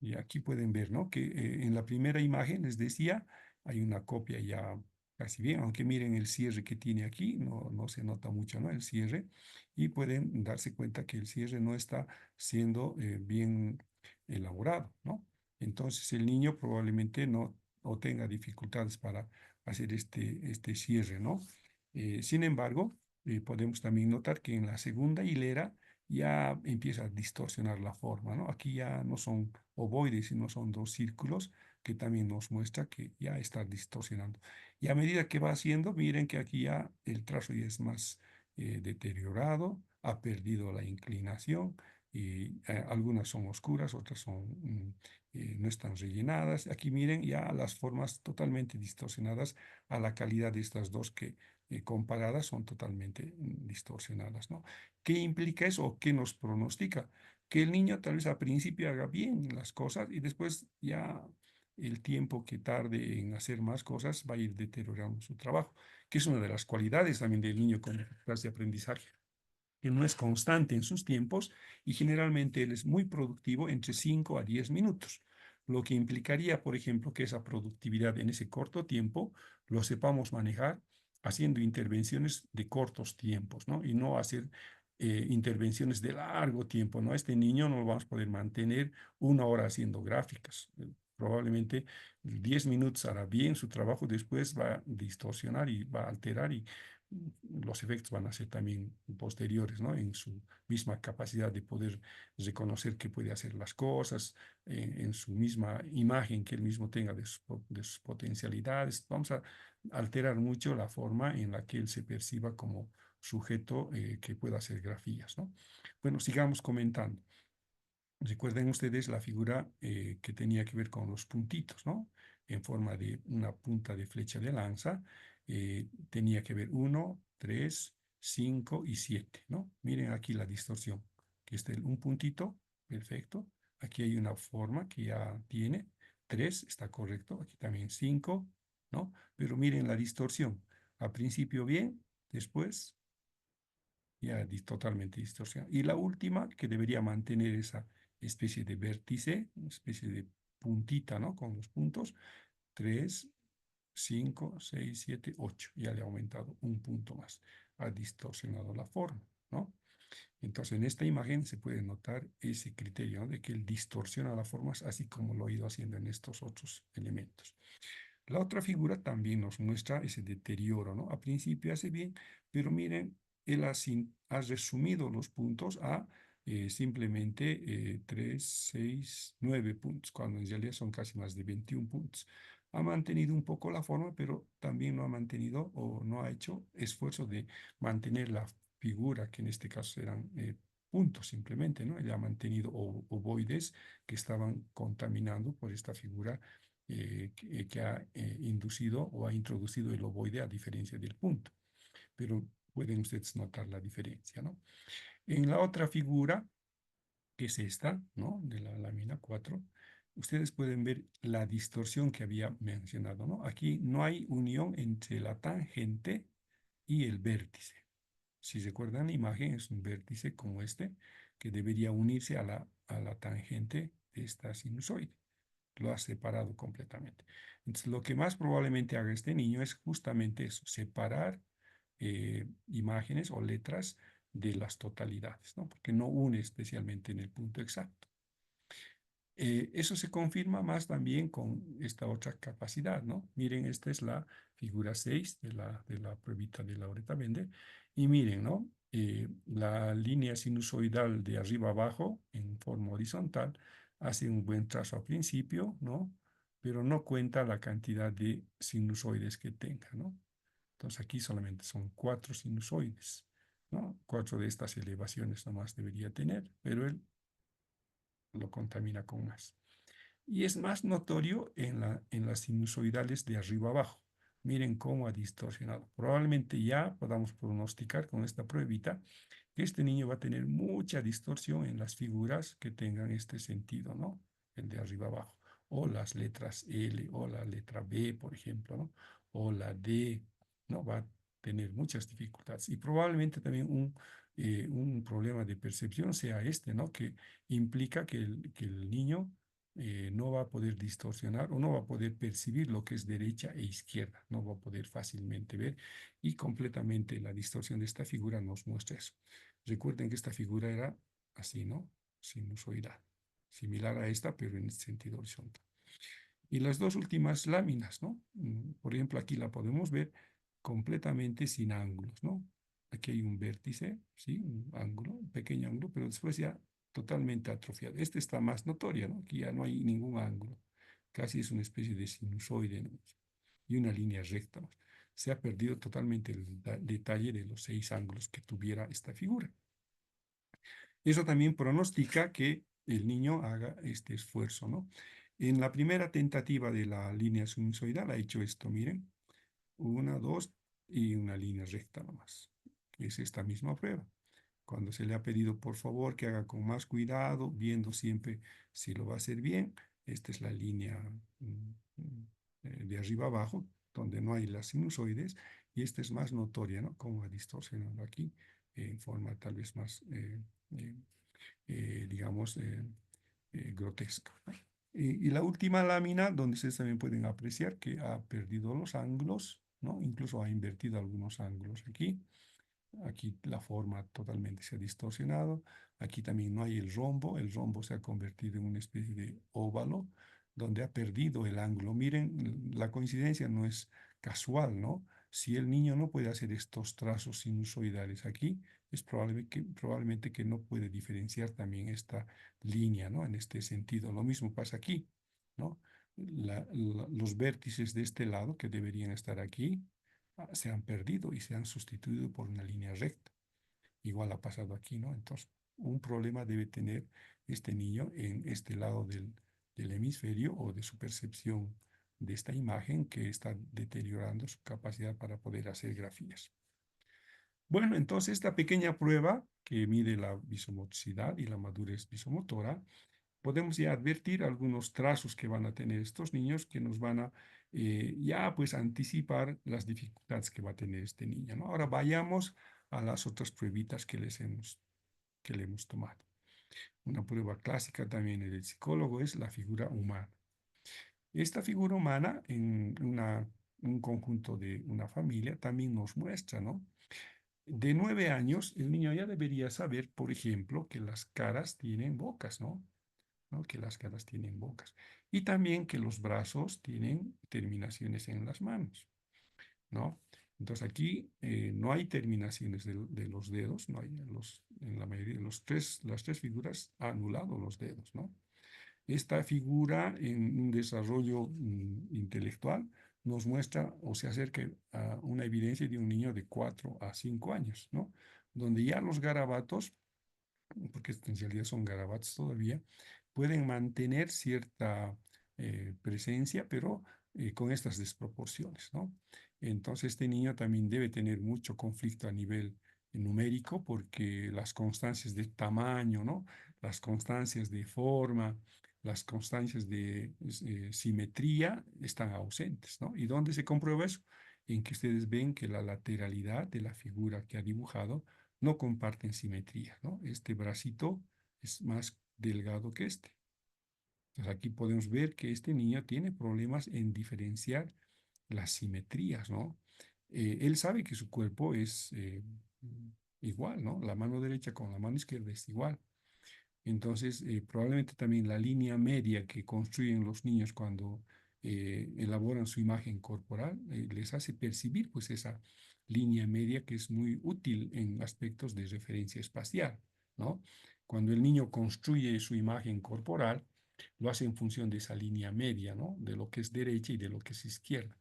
Y aquí pueden ver, ¿no? Que en la primera imagen les decía, hay una copia ya casi bien, aunque miren el cierre que tiene aquí, no se nota mucho, ¿no? El cierre. Y pueden darse cuenta que el cierre no está siendo bien elaborado, ¿no? Entonces el niño probablemente no o tenga dificultades para hacer este cierre, ¿no? Sin embargo, podemos también notar que en la segunda hilera ya empieza a distorsionar la forma, ¿no? Aquí ya no son ovoides, sino son dos círculos que también nos muestra que ya está distorsionando. Y a medida que va haciendo, miren que aquí ya el trazo ya es más deteriorado, ha perdido la inclinación y algunas son oscuras, otras no están rellenadas. Aquí miren ya las formas totalmente distorsionadas a la calidad de estas dos que comparadas son totalmente distorsionadas, ¿no? ¿Qué implica eso o qué nos pronostica? que el niño tal vez al principio haga bien las cosas y después ya el tiempo que tarde en hacer más cosas va a ir deteriorando su trabajo, que es una de las cualidades también del niño con dificultades de aprendizaje, que no es constante en sus tiempos y generalmente él es muy productivo entre 5 a 10 minutos, lo que implicaría, por ejemplo, que esa productividad en ese corto tiempo lo sepamos manejar haciendo intervenciones de cortos tiempos, ¿no? Y no hacer intervenciones de largo tiempo, ¿no? Este niño no lo vamos a poder mantener 1 hora haciendo gráficas. Probablemente 10 minutos hará bien su trabajo, después va a distorsionar y va a alterar y los efectos van a ser también posteriores, ¿no? En su misma capacidad de poder reconocer que puede hacer las cosas, en su misma imagen que él mismo tenga de sus potencialidades. Vamos a alterar mucho la forma en la que él se perciba como sujeto que pueda hacer grafías, ¿no? Bueno, sigamos comentando. Recuerden ustedes la figura que tenía que ver con los puntitos, ¿no? En forma de una punta de flecha de lanza. Tenía que ver 1, 3, 5 y 7, ¿no? Miren aquí la distorsión. Aquí está un puntito, perfecto. Aquí hay una forma que ya tiene. 3 está correcto. Aquí también 5, ¿no? Pero miren la distorsión. Al principio bien, después ya totalmente distorsionada. Y la última, que debería mantener esa especie de vértice, una especie de puntita, ¿no? Con los puntos, 3, 5, 6, 7, 8. Ya le ha aumentado un punto más. Ha distorsionado la forma, ¿no? Entonces, en esta imagen se puede notar ese criterio, ¿no? De que él distorsiona las formas, así como lo ha ido haciendo en estos otros elementos. La otra figura también nos muestra ese deterioro, ¿no? A principio hace bien, pero miren, él ha resumido los puntos a simplemente 3, 6, 9 puntos, cuando en realidad son casi más de 21 puntos. Ha mantenido un poco la forma, pero también no ha mantenido o no ha hecho esfuerzo de mantener la figura, que en este caso eran puntos simplemente, ¿no? Él ha mantenido ovoides que estaban contaminando por esta figura que ha inducido o ha introducido el ovoide a diferencia del punto. Pero pueden ustedes notar la diferencia, ¿no? En la otra figura, que es esta, ¿no? De la lámina 4, ustedes pueden ver la distorsión que había mencionado, ¿no? Aquí no hay unión entre la tangente y el vértice. Si recuerdan la imagen, es un vértice como este que debería unirse a la tangente de esta sinusoide. Lo ha separado completamente. Entonces, lo que más probablemente haga este niño es justamente eso, separar imágenes o letras de las totalidades, ¿no? Porque no une especialmente en el punto exacto. Eso se confirma más también con esta otra capacidad, ¿no? Miren, esta es la figura 6 de la pruebita de Lauretta Bender. Y miren, ¿no? La línea sinusoidal de arriba abajo, en forma horizontal, hace un buen trazo al principio, ¿no? Pero no cuenta la cantidad de sinusoides que tenga, ¿no? Entonces aquí solamente son 4 sinusoides, ¿no? 4 de estas elevaciones nomás debería tener, pero él lo contamina con más. Y es más notorio en las sinusoidales de arriba abajo. Miren cómo ha distorsionado. Probablemente ya podamos pronosticar con esta pruebita que este niño va a tener mucha distorsión en las figuras que tengan este sentido, ¿no? El de arriba abajo. O las letras L, o la letra B, por ejemplo, ¿no? O la D, ¿no? Va a tener muchas dificultades. Y probablemente también un problema de percepción sea este, ¿no? Que implica que el niño no va a poder distorsionar o no va a poder percibir lo que es derecha e izquierda, no va a poder fácilmente ver y completamente la distorsión de esta figura nos muestra eso. Recuerden que esta figura era así, ¿no? Sinusoidal, similar a esta, pero en sentido horizontal. Y las dos últimas láminas, ¿no? Por ejemplo, aquí la podemos ver completamente sin ángulos, ¿no? Aquí hay un vértice, ¿sí? Un ángulo, un pequeño ángulo, pero después ya totalmente atrofiado. Este está más notoria, ¿no? Aquí ya no hay ningún ángulo. Casi es una especie de sinusoide, ¿no? Y una línea recta, ¿no? Se ha perdido totalmente el detalle de los 6 ángulos que tuviera esta figura. Eso también pronostica que el niño haga este esfuerzo, ¿no? En la primera tentativa de la línea sinusoidal ha hecho esto, miren. 1, 2 y una línea recta nomás, que es esta misma prueba. cuando se le ha pedido por favor que haga con más cuidado, viendo siempre si lo va a hacer bien. Esta es la línea de arriba abajo, donde no hay las sinusoides, y esta es más notoria, ¿no? Como va distorsionando aquí en forma tal vez más, eh, digamos, grotesca. Y la última lámina, donde ustedes también pueden apreciar que ha perdido los ángulos, ¿no? Incluso ha invertido algunos ángulos aquí. Aquí la forma totalmente se ha distorsionado. Aquí también no hay el rombo se ha convertido en una especie de óvalo donde ha perdido el ángulo. Miren, la coincidencia no es casual, ¿no? Si el niño no puede hacer estos trazos sinusoidales aquí, es probablemente que no puede diferenciar también esta línea, ¿no? En este sentido. Lo mismo pasa aquí, ¿no? Los vértices de este lado que deberían estar aquí se han perdido y se han sustituido por una línea recta. Igual ha pasado aquí, ¿no? Entonces, un problema debe tener este niño en este lado del hemisferio o de su percepción de esta imagen que está deteriorando su capacidad para poder hacer grafías. Bueno, entonces esta pequeña prueba que mide la visomotricidad y la madurez visomotora, podemos ya advertir algunos trazos que van a tener estos niños que nos van a ya pues anticipar las dificultades que va a tener este niño, ¿no? Ahora vayamos a las otras pruebitas que le hemos tomado. Una prueba clásica también del psicólogo es la figura humana. Esta figura humana en un conjunto de una familia también nos muestra, ¿no? De 9 años, el niño ya debería saber, por ejemplo, que las caras tienen bocas, ¿no? Que las caras tienen bocas. Y también que los brazos tienen terminaciones en las manos, ¿no? Entonces aquí no hay terminaciones de los dedos, no hay en la mayoría de las tres figuras ha anulado los dedos, ¿no? Esta figura en un desarrollo intelectual nos muestra o se acerca a una evidencia de un niño de 4 a 5 años, ¿no? Donde ya los garabatos, porque en realidad son garabatos todavía, pueden mantener cierta presencia, pero con estas desproporciones, ¿no? Entonces este niño también debe tener mucho conflicto a nivel numérico porque las constancias de tamaño, ¿no? Las constancias de forma, las constancias de simetría están ausentes, ¿no? ¿Y dónde se comprueba eso? En que ustedes ven que la lateralidad de la figura que ha dibujado no comparten simetría, ¿no? Este bracito es más delgado que este. Entonces aquí podemos ver que este niño tiene problemas en diferenciar las simetrías, ¿no? Él sabe que su cuerpo es igual, ¿no? La mano derecha con la mano izquierda es igual. Entonces, probablemente también la línea media que construyen los niños cuando elaboran su imagen corporal les hace percibir pues esa línea media que es muy útil en aspectos de referencia espacial, ¿no? Cuando el niño construye su imagen corporal, lo hace en función de esa línea media, ¿no? De lo que es derecha y de lo que es izquierda.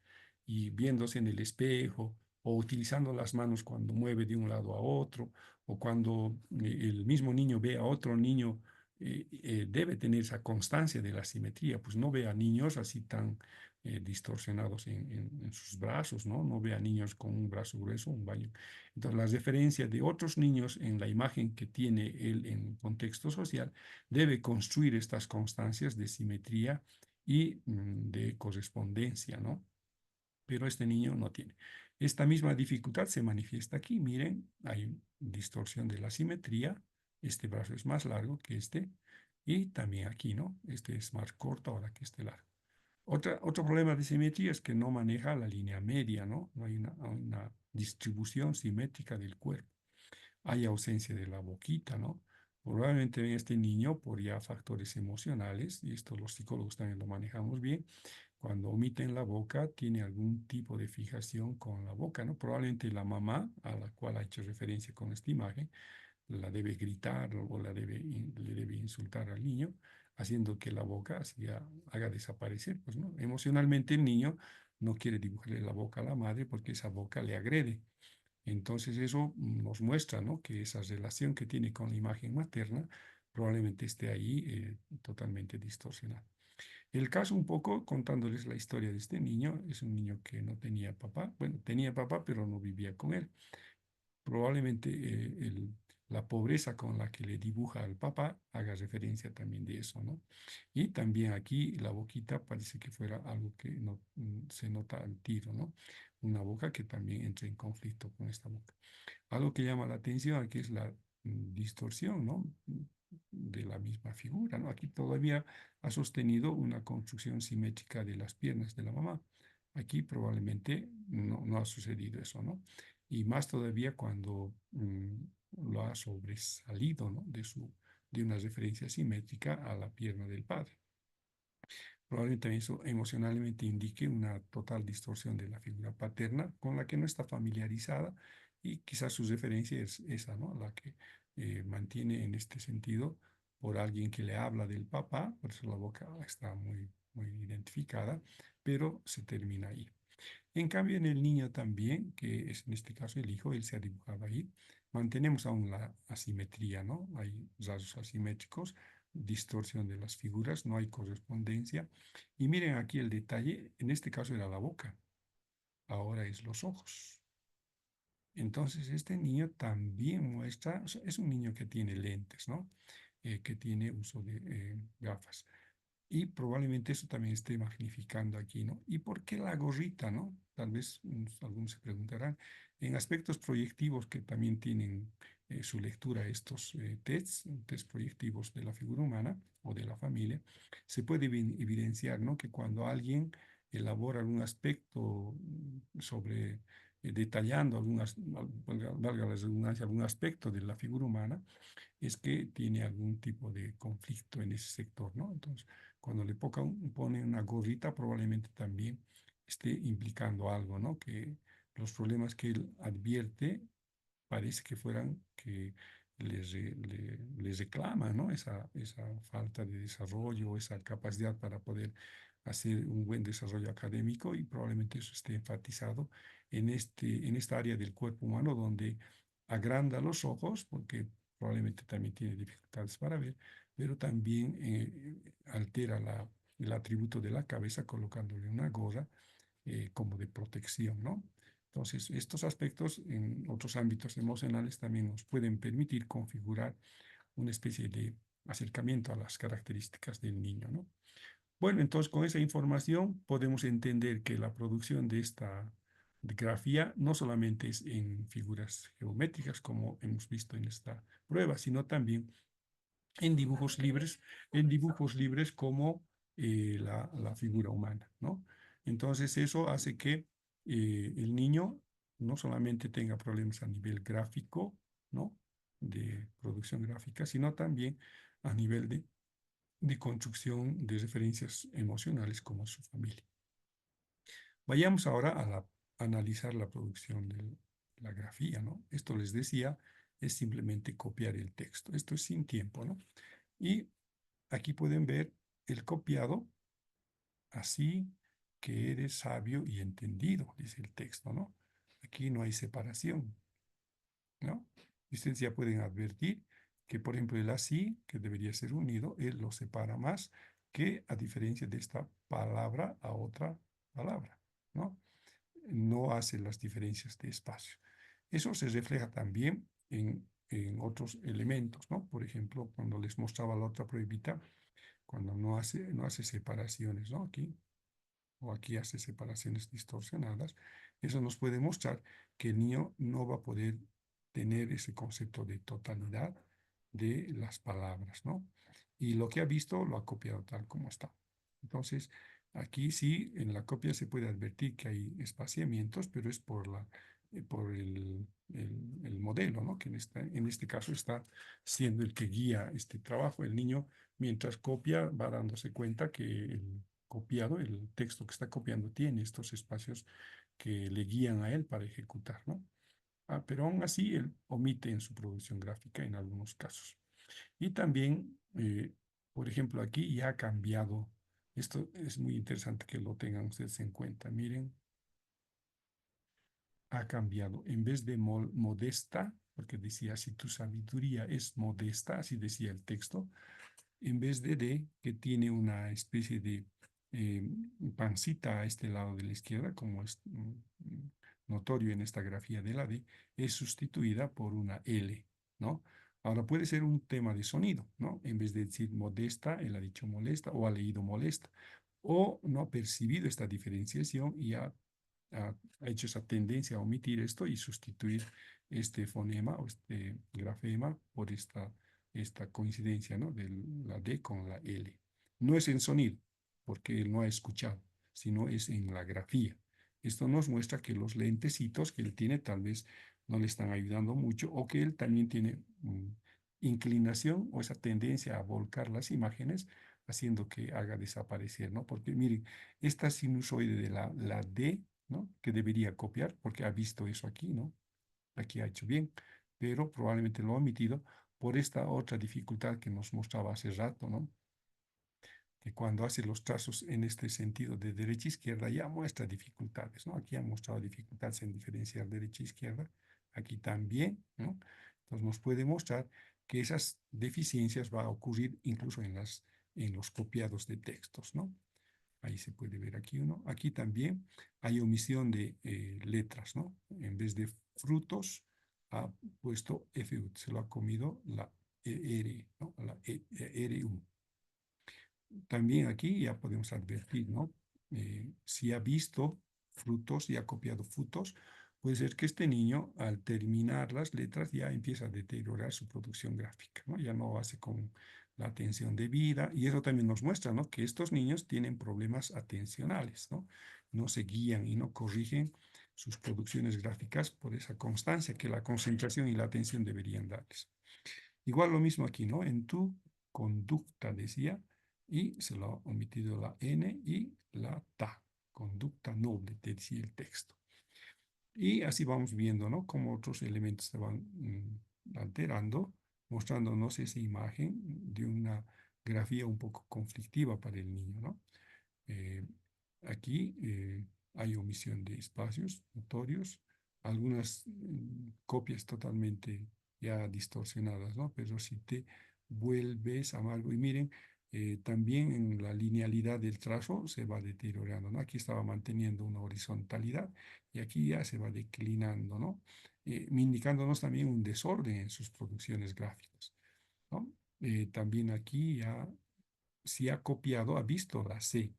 Y viéndose en el espejo o utilizando las manos cuando mueve de un lado a otro, o cuando el mismo niño ve a otro niño, debe tener esa constancia de la simetría, pues no ve a niños así tan distorsionados en sus brazos, ¿no? No ve a niños con un brazo grueso, un baño. Entonces, la referencia de otros niños en la imagen que tiene él en contexto social debe construir estas constancias de simetría y de correspondencia, ¿no? Pero este niño no tiene. Esta misma dificultad se manifiesta aquí. Miren, hay distorsión de la simetría. Este brazo es más largo que este. Y también aquí, ¿no? Este es más corto ahora que este largo. Otro problema de simetría es que no maneja la línea media, ¿no? No hay una distribución simétrica del cuerpo. Hay ausencia de la boquita, ¿no? Probablemente en este niño, por ya factores emocionales, y esto los psicólogos también lo manejamos bien, cuando omiten la boca, tiene algún tipo de fijación con la boca, ¿no? Probablemente la mamá, a la cual ha hecho referencia con esta imagen, la debe gritar o le debe insultar al niño, haciendo que la boca haga desaparecer, pues, ¿no? Emocionalmente el niño no quiere dibujarle la boca a la madre porque esa boca le agrede. Entonces eso nos muestra, ¿no? Que esa relación que tiene con la imagen materna probablemente esté ahí totalmente distorsionada. El caso un poco, contándoles la historia de este niño, es un niño que no tenía papá, bueno, tenía papá, pero no vivía con él. Probablemente la pobreza con la que le dibuja al papá haga referencia también de eso, ¿no? Y también aquí la boquita parece que fuera algo que no se nota al tiro, ¿no? Una boca que también entra en conflicto con esta boca. Algo que llama la atención aquí es la distorsión, ¿no? De la misma figura, ¿no? Aquí todavía ha sostenido una construcción simétrica de las piernas de la mamá. Aquí probablemente no ha sucedido eso, ¿no? Y más todavía cuando lo ha sobresalido, ¿no? De una referencia simétrica a la pierna del padre. Probablemente también eso emocionalmente indique una total distorsión de la figura paterna con la que no está familiarizada y quizás su referencia es esa, ¿no? La que mantiene en este sentido por alguien que le habla del papá, por eso la boca está muy identificada, pero se termina ahí. En cambio, en el niño también, que es en este caso el hijo, él se ha dibujado ahí, mantenemos aún la asimetría, ¿no? Hay rasgos asimétricos, distorsión de las figuras, no hay correspondencia. Y miren aquí el detalle, en este caso era la boca, ahora es los ojos. Entonces, este niño también muestra, o sea, es un niño que tiene lentes, ¿no? Que tiene uso de gafas. Y probablemente eso también esté magnificando aquí, ¿no? ¿Y por qué la gorrita, no? Tal vez algunos se preguntarán. En aspectos proyectivos que también tienen su lectura estos test proyectivos de la figura humana o de la familia, se puede evidenciar, ¿no? Que cuando alguien elabora algún aspecto sobre, detallando valga la redundancia, algún aspecto de la figura humana, es que tiene algún tipo de conflicto en ese sector, ¿no? Entonces, cuando le pone una gorrita, probablemente también esté implicando algo, ¿no? Que los problemas que él advierte parece que fueran que les reclama, ¿no? Esa falta de desarrollo, esa capacidad para poder hacer un buen desarrollo académico y probablemente eso esté enfatizado en esta área del cuerpo humano donde agranda los ojos, porque probablemente también tiene dificultades para ver, pero también altera el atributo de la cabeza colocándole una gorra como de protección, ¿no? Entonces, estos aspectos en otros ámbitos emocionales también nos pueden permitir configurar una especie de acercamiento a las características del niño, ¿no? Bueno, entonces con esa información podemos entender que la producción de esta grafía no solamente es en figuras geométricas, como hemos visto en esta prueba, sino también en dibujos libres como la figura humana, ¿no? Entonces eso hace que el niño no solamente tenga problemas a nivel gráfico, ¿no? De producción gráfica, sino también a nivel de construcción de referencias emocionales como su familia. Vayamos ahora a analizar la producción de la grafía, ¿no? Esto les decía, es simplemente copiar el texto. Esto es sin tiempo, ¿no? Y aquí pueden ver el copiado, así que eres sabio y entendido, dice el texto, ¿no? Aquí no hay separación, ¿no? Y ustedes ya pueden advertir que, por ejemplo, el así, que debería ser unido, él lo separa más que a diferencia de esta palabra a otra palabra, ¿no? No hace las diferencias de espacio. Eso se refleja también en otros elementos, ¿no? Por ejemplo, cuando les mostraba la otra pruebita, cuando no hace separaciones, ¿no? Aquí, o aquí hace separaciones distorsionadas, eso nos puede mostrar que el niño no va a poder tener ese concepto de totalidad de las palabras, ¿no? Y lo que ha visto lo ha copiado tal como está. Entonces, aquí sí, en la copia se puede advertir que hay espaciamientos, pero es por el modelo, ¿no? Que en este caso está siendo el que guía este trabajo. El niño, mientras copia, va dándose cuenta que el copiado, el texto que está copiando, tiene estos espacios que le guían a él para ejecutar, ¿no? Pero aún así, él omite en su producción gráfica en algunos casos. Y también, por ejemplo, aquí ya ha cambiado. Esto es muy interesante que lo tengan ustedes en cuenta. Miren, ha cambiado. En vez de modesta, porque decía, si tu sabiduría es modesta, así decía el texto, en vez de que tiene una especie de eh, pancita a este lado de la izquierda, como es notorio en esta grafía de la D, es sustituida por una L, ¿no? Ahora puede ser un tema de sonido, ¿no? En vez de decir modesta, él ha dicho molesta o ha leído molesta, o no ha percibido esta diferenciación y ha hecho esa tendencia a omitir esto y sustituir este fonema o este grafema por esta coincidencia, ¿no? De la D con la L. No es en sonido, porque él no ha escuchado, sino es en la grafía. Esto nos muestra que los lentecitos que él tiene tal vez no le están ayudando mucho o que él también tiene inclinación o esa tendencia a volcar las imágenes haciendo que haga desaparecer, ¿no? Porque miren, esta sinusoide de la D, ¿no? Que debería copiar, porque ha visto eso aquí, ¿no? Aquí ha hecho bien, pero probablemente lo ha omitido por esta otra dificultad que nos mostraba hace rato, ¿no? Que cuando hace los trazos en este sentido de derecha a izquierda ya muestra dificultades, ¿no? Aquí ha mostrado dificultades en diferenciar derecha a izquierda, aquí también, ¿no? Entonces nos puede mostrar que esas deficiencias va a ocurrir incluso en los copiados de textos, ¿no? Ahí se puede ver aquí uno. Aquí también hay omisión de letras, ¿no? En vez de frutos ha puesto FU, se lo ha comido la ER, ¿no? La RU. También aquí ya podemos advertir, ¿no? Si ha visto frutos y ha copiado frutos, puede ser que este niño al terminar las letras ya empieza a deteriorar su producción gráfica, ¿no? Ya no hace con la atención debida y eso también nos muestra, ¿no? Que estos niños tienen problemas atencionales, ¿no? No se guían y no corrigen sus producciones gráficas por esa constancia que la concentración y la atención deberían darles. Igual lo mismo aquí, ¿no? En tu conducta decía, y se lo ha omitido la N y la TA, conducta noble, te decía el texto. Y así vamos viendo, ¿no? Cómo otros elementos se van alterando, mostrándonos esa imagen de una grafía un poco conflictiva para el niño, ¿no? Aquí hay omisión de espacios notorios, algunas copias totalmente ya distorsionadas, ¿no? Pero si te vuelves a algo, y miren, también en la linealidad del trazo se va deteriorando, ¿no? Aquí estaba manteniendo una horizontalidad y aquí ya se va declinando, ¿no? Indicándonos también un desorden en sus producciones gráficas, ¿no? También aquí ya, si ha copiado, ha visto la C,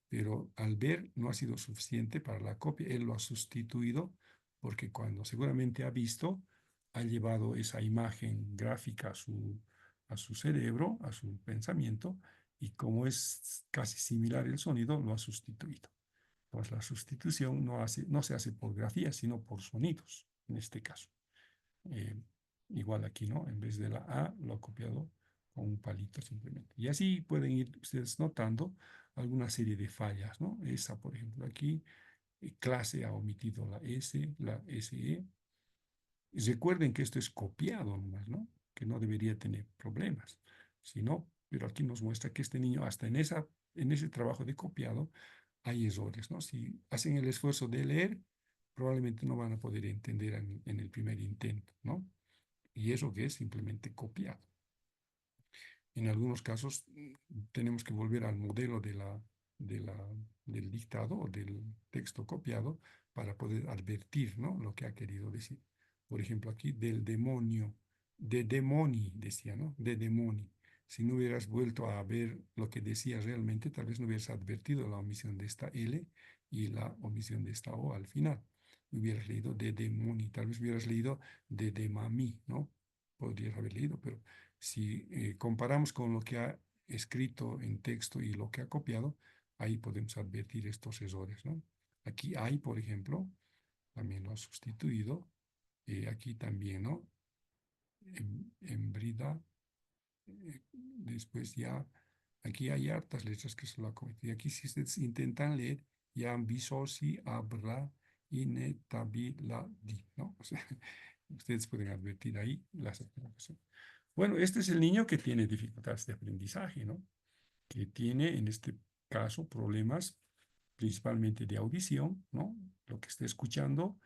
pero al ver no ha sido suficiente para la copia, él lo ha sustituido porque cuando seguramente ha visto, ha llevado esa imagen gráfica a su cerebro, a su pensamiento, y como es casi similar el sonido, lo ha sustituido. Pues la sustitución no se hace por grafía, sino por sonidos, en este caso. Eh, Igual aquí, ¿no? En vez de la A, lo ha copiado con un palito simplemente. Y así pueden ir ustedes notando alguna serie de fallas, ¿no? Esa, por ejemplo, aquí, clase ha omitido la S, la SE. Y recuerden que esto es copiado nomás, ¿no? Que no debería tener problemas. Si no, pero aquí nos muestra que este niño, hasta en ese trabajo de copiado, hay errores, ¿no? Si hacen el esfuerzo de leer, probablemente no van a poder entender en el primer intento, ¿no? Y eso que es simplemente copiado. En algunos casos tenemos que volver al modelo del dictado o del texto copiado para poder advertir, ¿no? Lo que ha querido decir. Por ejemplo, aquí del demonio, de demoni, decía, ¿no? De demoni. Si no hubieras vuelto a ver lo que decía realmente, tal vez no hubieras advertido la omisión de esta L y la omisión de esta O al final. Hubieras leído de demoni, tal vez hubieras leído de demami, ¿no? Podrías haber leído, pero si comparamos con lo que ha escrito en texto y lo que ha copiado, ahí podemos advertir estos errores, ¿no? Aquí hay, por ejemplo, también lo ha sustituido. Aquí también, ¿no? En brida. Después ya, aquí hay hartas letras que se lo ha cometido. Y aquí si ustedes intentan leer, ya bisosi, abra, inetabiladi, ¿no? O sea, ustedes pueden advertir ahí las equivocaciones. Bueno, este es el niño que tiene dificultades de aprendizaje, ¿no? Que tiene en este caso problemas principalmente de audición, ¿no? Lo que está escuchando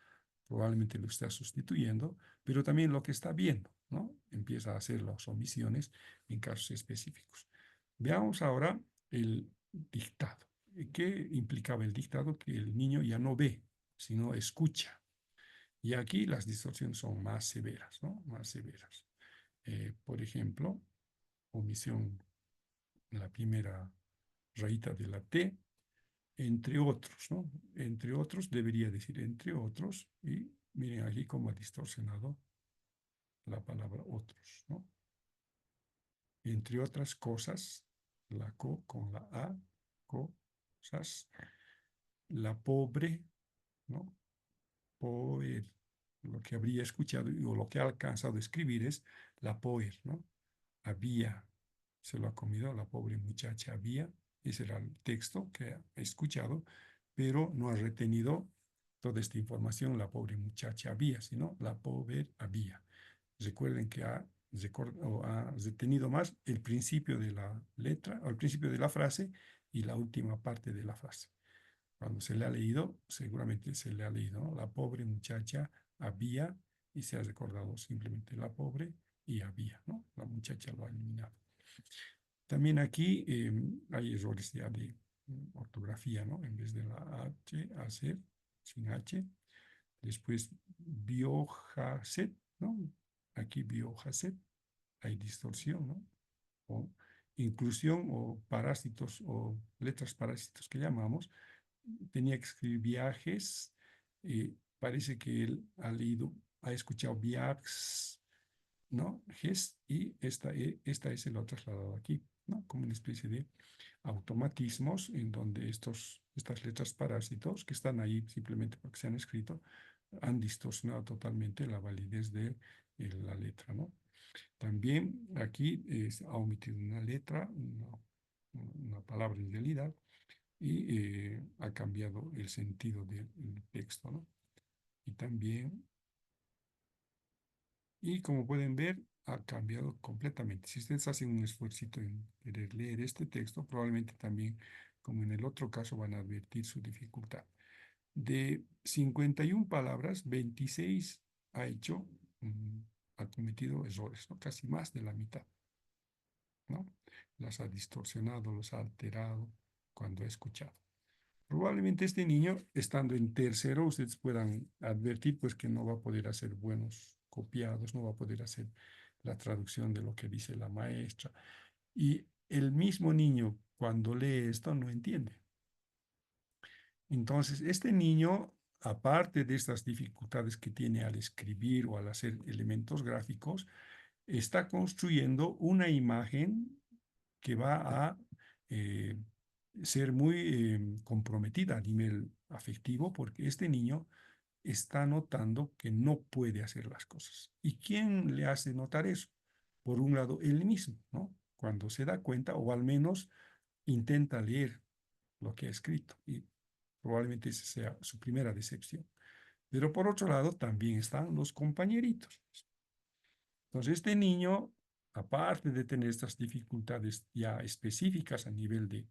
probablemente lo está sustituyendo, pero también lo que está viendo, ¿no? Empieza a hacer las omisiones en casos específicos. Veamos ahora el dictado. ¿Qué implicaba el dictado? Que el niño ya no ve, sino escucha. Y aquí las distorsiones son más severas, ¿no? Más severas. Por ejemplo, omisión, la primera rayita de la T, entre otros, ¿no? Entre otros, debería decir entre otros, y miren aquí cómo ha distorsionado la palabra otros, ¿no? Entre otras cosas, la co con la a, cosas, la pobre, ¿no? Poer, lo que habría escuchado o lo que ha alcanzado a escribir es la poer, ¿no? Había, se lo ha comido la pobre muchacha, había, ese era el texto que ha escuchado, pero no ha retenido toda esta información, la pobre muchacha había, sino la pobre había. Recuerden que ha retenido más el principio de la letra, o el principio de la frase y la última parte de la frase. Cuando se le ha leído, seguramente se le ha leído, ¿no? La pobre muchacha había, y se ha recordado simplemente la pobre y había, ¿no? La muchacha lo ha eliminado. También aquí hay errores ya de ortografía, ¿no? En vez de la H, hacer, sin H. Después, biohaset, ¿no? Aquí biohaset, hay distorsión, ¿no? O inclusión o parásitos o letras parásitos que llamamos. Tenía que escribir viajes. Parece que él ha leído, ha escuchado viajes, ¿no? Ges, y esta S lo ha trasladado aquí, ¿no? Como una especie de automatismos en donde estas letras parásitos que están ahí simplemente porque se han escrito han distorsionado totalmente la validez de la letra, ¿no? También aquí ha omitido una letra, una palabra en realidad, y ha cambiado el sentido del texto, ¿no? Y también, y como pueden ver, ha cambiado completamente. Si ustedes hacen un esfuerzo en querer leer este texto, probablemente también, como en el otro caso, van a advertir su dificultad. De 51 palabras, 26 ha hecho, ha cometido errores, ¿no? Casi más de la mitad, ¿no? Las ha distorsionado, los ha alterado cuando ha escuchado. Probablemente este niño, estando en tercero, ustedes puedan advertir pues que no va a poder hacer buenos copiados, no va a poder hacer la traducción de lo que dice la maestra. Y el mismo niño, cuando lee esto, no entiende. Entonces, este niño, aparte de estas dificultades que tiene al escribir o al hacer elementos gráficos, está construyendo una imagen que va a ser muy comprometida a nivel afectivo, porque este niño está notando que no puede hacer las cosas. ¿Y quién le hace notar eso? Por un lado, él mismo, ¿no? Cuando se da cuenta, o al menos intenta leer lo que ha escrito, y probablemente esa sea su primera decepción. Pero por otro lado, también están los compañeritos. Entonces, este niño, aparte de tener estas dificultades ya específicas a nivel de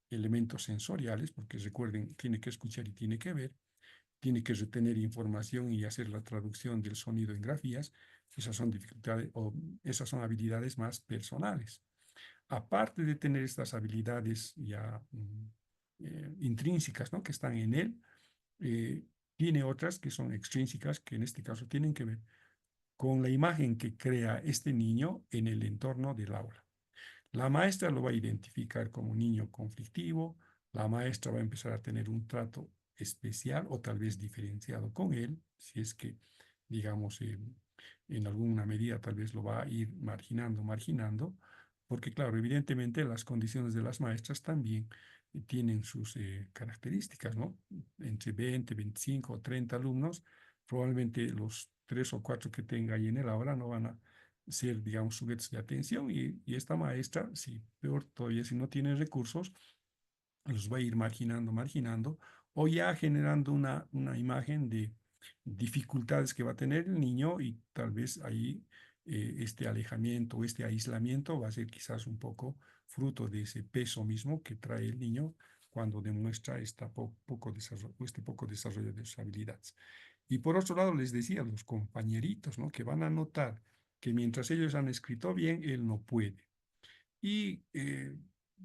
elementos sensoriales, porque recuerden, tiene que escuchar y tiene que ver, tiene que retener información y hacer la traducción del sonido en grafías, esas son dificultades o esas son habilidades más personales. Aparte de tener estas habilidades ya intrínsecas, ¿no? Que están en él, tiene otras que son extrínsecas, que en este caso tienen que ver con la imagen que crea este niño en el entorno del aula. La maestra lo va a identificar como un niño conflictivo, la maestra va a empezar a tener un trato especial o tal vez diferenciado con él, si es que, digamos, en alguna medida tal vez lo va a ir marginando, porque claro, evidentemente las condiciones de las maestras también tienen sus características, ¿no? Entre 20, 25 o 30 alumnos, probablemente los 3 o 4 que tenga ahí en el aula no van a ser, digamos, sujetos de atención y esta maestra, si peor todavía, si no tiene recursos, los va a ir marginando, o ya generando una imagen de dificultades que va a tener el niño y tal vez ahí este alejamiento o este aislamiento va a ser quizás un poco fruto de ese peso mismo que trae el niño cuando demuestra este poco desarrollo de sus habilidades. Y por otro lado, les decía, los compañeritos, ¿no? Que van a notar que mientras ellos han escrito bien, él no puede. Y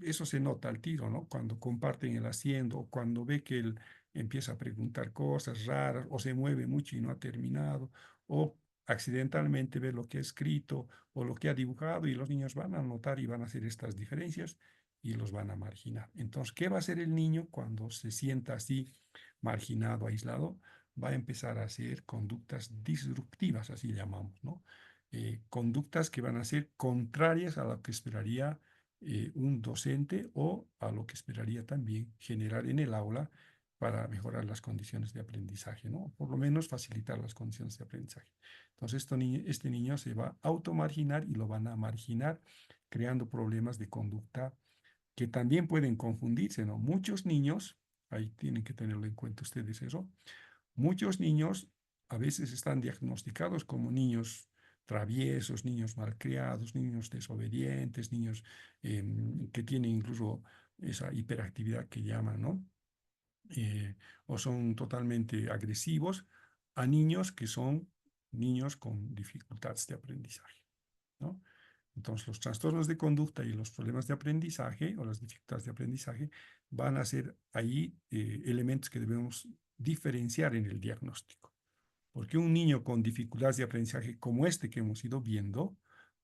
eso se nota al tiro, ¿no? Cuando comparten el haciendo, o cuando ve que él empieza a preguntar cosas raras, o se mueve mucho y no ha terminado, o accidentalmente ver lo que ha escrito o lo que ha dibujado y los niños van a notar y van a hacer estas diferencias y los van a marginar. Entonces, ¿qué va a hacer el niño cuando se sienta así marginado, aislado? Va a empezar a hacer conductas disruptivas, así llamamos, ¿no? Conductas que van a ser contrarias a lo que esperaría un docente o a lo que esperaría también generar en el aula para mejorar las condiciones de aprendizaje, ¿no? Por lo menos facilitar las condiciones de aprendizaje. Entonces, este niño se va a automarginar y lo van a marginar, creando problemas de conducta que también pueden confundirse, ¿no? Muchos niños, ahí tienen que tenerlo en cuenta ustedes eso, muchos niños a veces están diagnosticados como niños traviesos, niños malcriados, niños desobedientes, niños que tienen incluso esa hiperactividad que llaman, ¿no? O son totalmente agresivos, a niños que son niños con dificultades de aprendizaje, ¿no? Entonces, los trastornos de conducta y los problemas de aprendizaje o las dificultades de aprendizaje van a ser ahí elementos que debemos diferenciar en el diagnóstico. Porque un niño con dificultades de aprendizaje como este que hemos ido viendo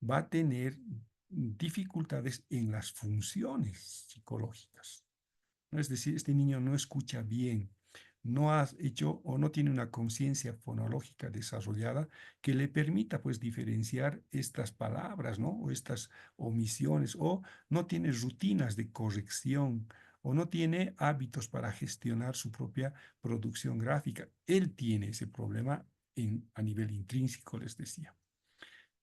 va a tener dificultades en las funciones psicológicas, ¿no? Es decir, este niño no escucha bien, no ha hecho o no tiene una conciencia fonológica desarrollada que le permita pues diferenciar estas palabras, ¿no? O estas omisiones, o no tiene rutinas de corrección, o no tiene hábitos para gestionar su propia producción gráfica. Él tiene ese problema a nivel intrínseco, les decía.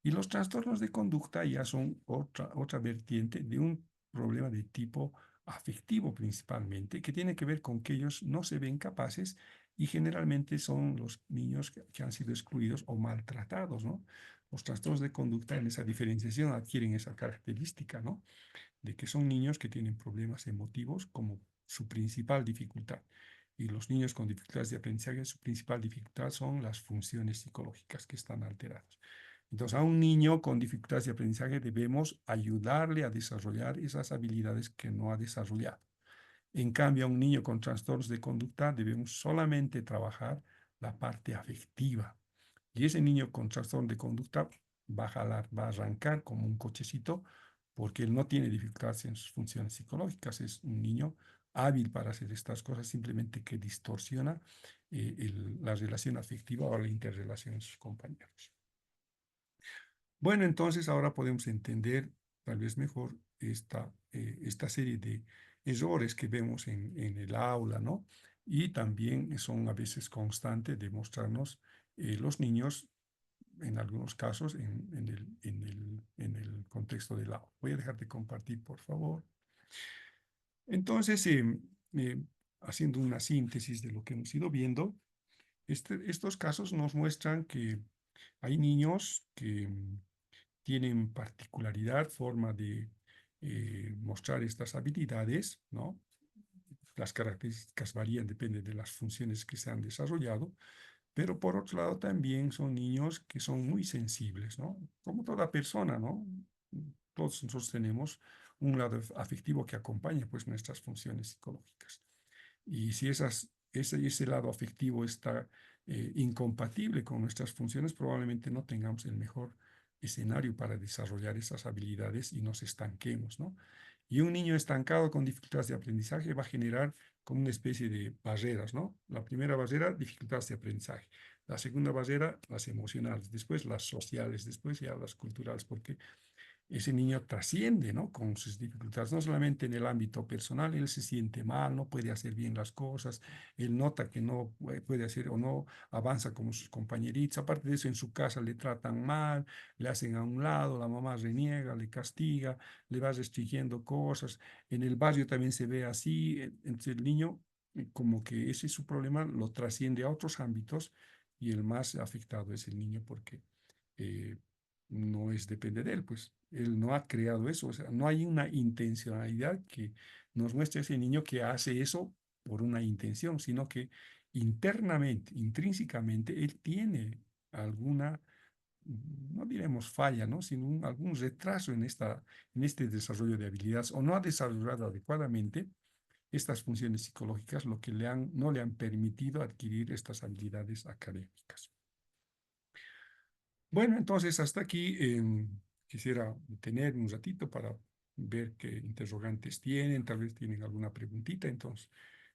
Y los trastornos de conducta ya son otra vertiente de un problema de tipo afectivo principalmente, que tiene que ver con que ellos no se ven capaces y generalmente son los niños que han sido excluidos o maltratados, ¿no? Los trastornos de conducta en esa diferenciación adquieren esa característica, ¿no? De que son niños que tienen problemas emotivos como su principal dificultad. Y los niños con dificultades de aprendizaje, su principal dificultad son las funciones psicológicas que están alteradas. Entonces, a un niño con dificultades de aprendizaje debemos ayudarle a desarrollar esas habilidades que no ha desarrollado. En cambio, a un niño con trastornos de conducta debemos solamente trabajar la parte afectiva. Y ese niño con trastorno de conducta va a jalar, va a arrancar como un cochecito porque él no tiene dificultades en sus funciones psicológicas. Es un niño hábil para hacer estas cosas, simplemente que distorsiona la relación afectiva o la interrelación en sus compañeros. Bueno, entonces ahora podemos entender tal vez mejor esta serie de errores que vemos en el aula, ¿no? Y también son a veces constantes de mostrarnos los niños, en algunos casos, en el contexto del aula. Voy a dejar de compartir, por favor. Entonces, haciendo una síntesis de lo que hemos ido viendo, estos casos nos muestran que hay niños que tienen particularidad, forma de mostrar estas habilidades, ¿no? Las características varían, depende de las funciones que se han desarrollado, pero por otro lado también son niños que son muy sensibles, ¿no? Como toda persona, ¿no? Todos nosotros tenemos un lado afectivo que acompaña pues nuestras funciones psicológicas. Y si ese lado afectivo está incompatible con nuestras funciones, probablemente no tengamos el mejor escenario para desarrollar esas habilidades y nos estanquemos, ¿no? Y un niño estancado con dificultades de aprendizaje va a generar como una especie de barreras, ¿no? La primera barrera, dificultades de aprendizaje. La segunda barrera, las emocionales. Después las sociales. Después ya las culturales, porque ese niño trasciende, ¿no? Con sus dificultades, no solamente en el ámbito personal, él se siente mal, no puede hacer bien las cosas, él nota que no puede hacer o no avanza como sus compañeritos, aparte de eso en su casa le tratan mal, le hacen a un lado, la mamá reniega, le castiga, le va restringiendo cosas, en el barrio también se ve así, entonces el niño como que ese es su problema, lo trasciende a otros ámbitos y el más afectado es el niño porque eh, no es depende de él, pues él no ha creado eso, o sea, no hay una intencionalidad que nos muestre a ese niño que hace eso por una intención, sino que internamente, intrínsecamente, él tiene alguna, no diremos falla, ¿no? Sino algún retraso en este desarrollo de habilidades o no ha desarrollado adecuadamente estas funciones psicológicas, lo que no le han permitido adquirir estas habilidades académicas. Bueno, entonces hasta aquí quisiera tener un ratito para ver qué interrogantes tienen, tal vez tienen alguna preguntita, entonces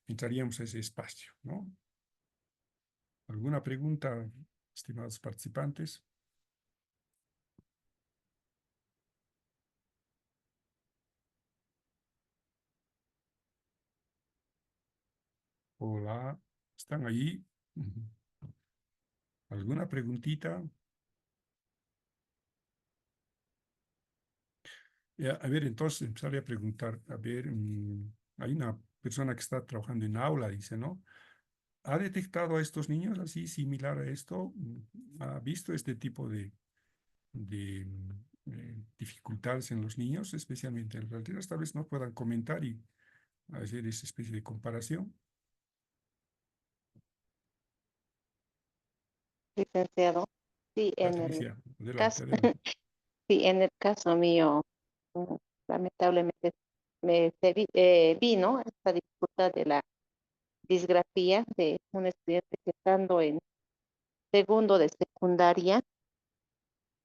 entraríamos a ese espacio, ¿no? ¿Alguna pregunta, estimados participantes? Hola, ¿están ahí? Ujú. ¿Alguna preguntita? A ver, entonces empezaré a preguntar, a ver, hay una persona que está trabajando en aula, dice, ¿no? ¿Ha detectado a estos niños así similar a esto? ¿Ha visto este tipo de dificultades en los niños, especialmente en las aldeas? Tal vez no puedan comentar y hacer esa especie de comparación. Licenciado. Sí, en el Patricia, adelante, caso, adelante. sí, en el caso mío, mm, lamentablemente vi, ¿no? Esta dificultad de la disgrafía de un estudiante que estando en segundo de secundaria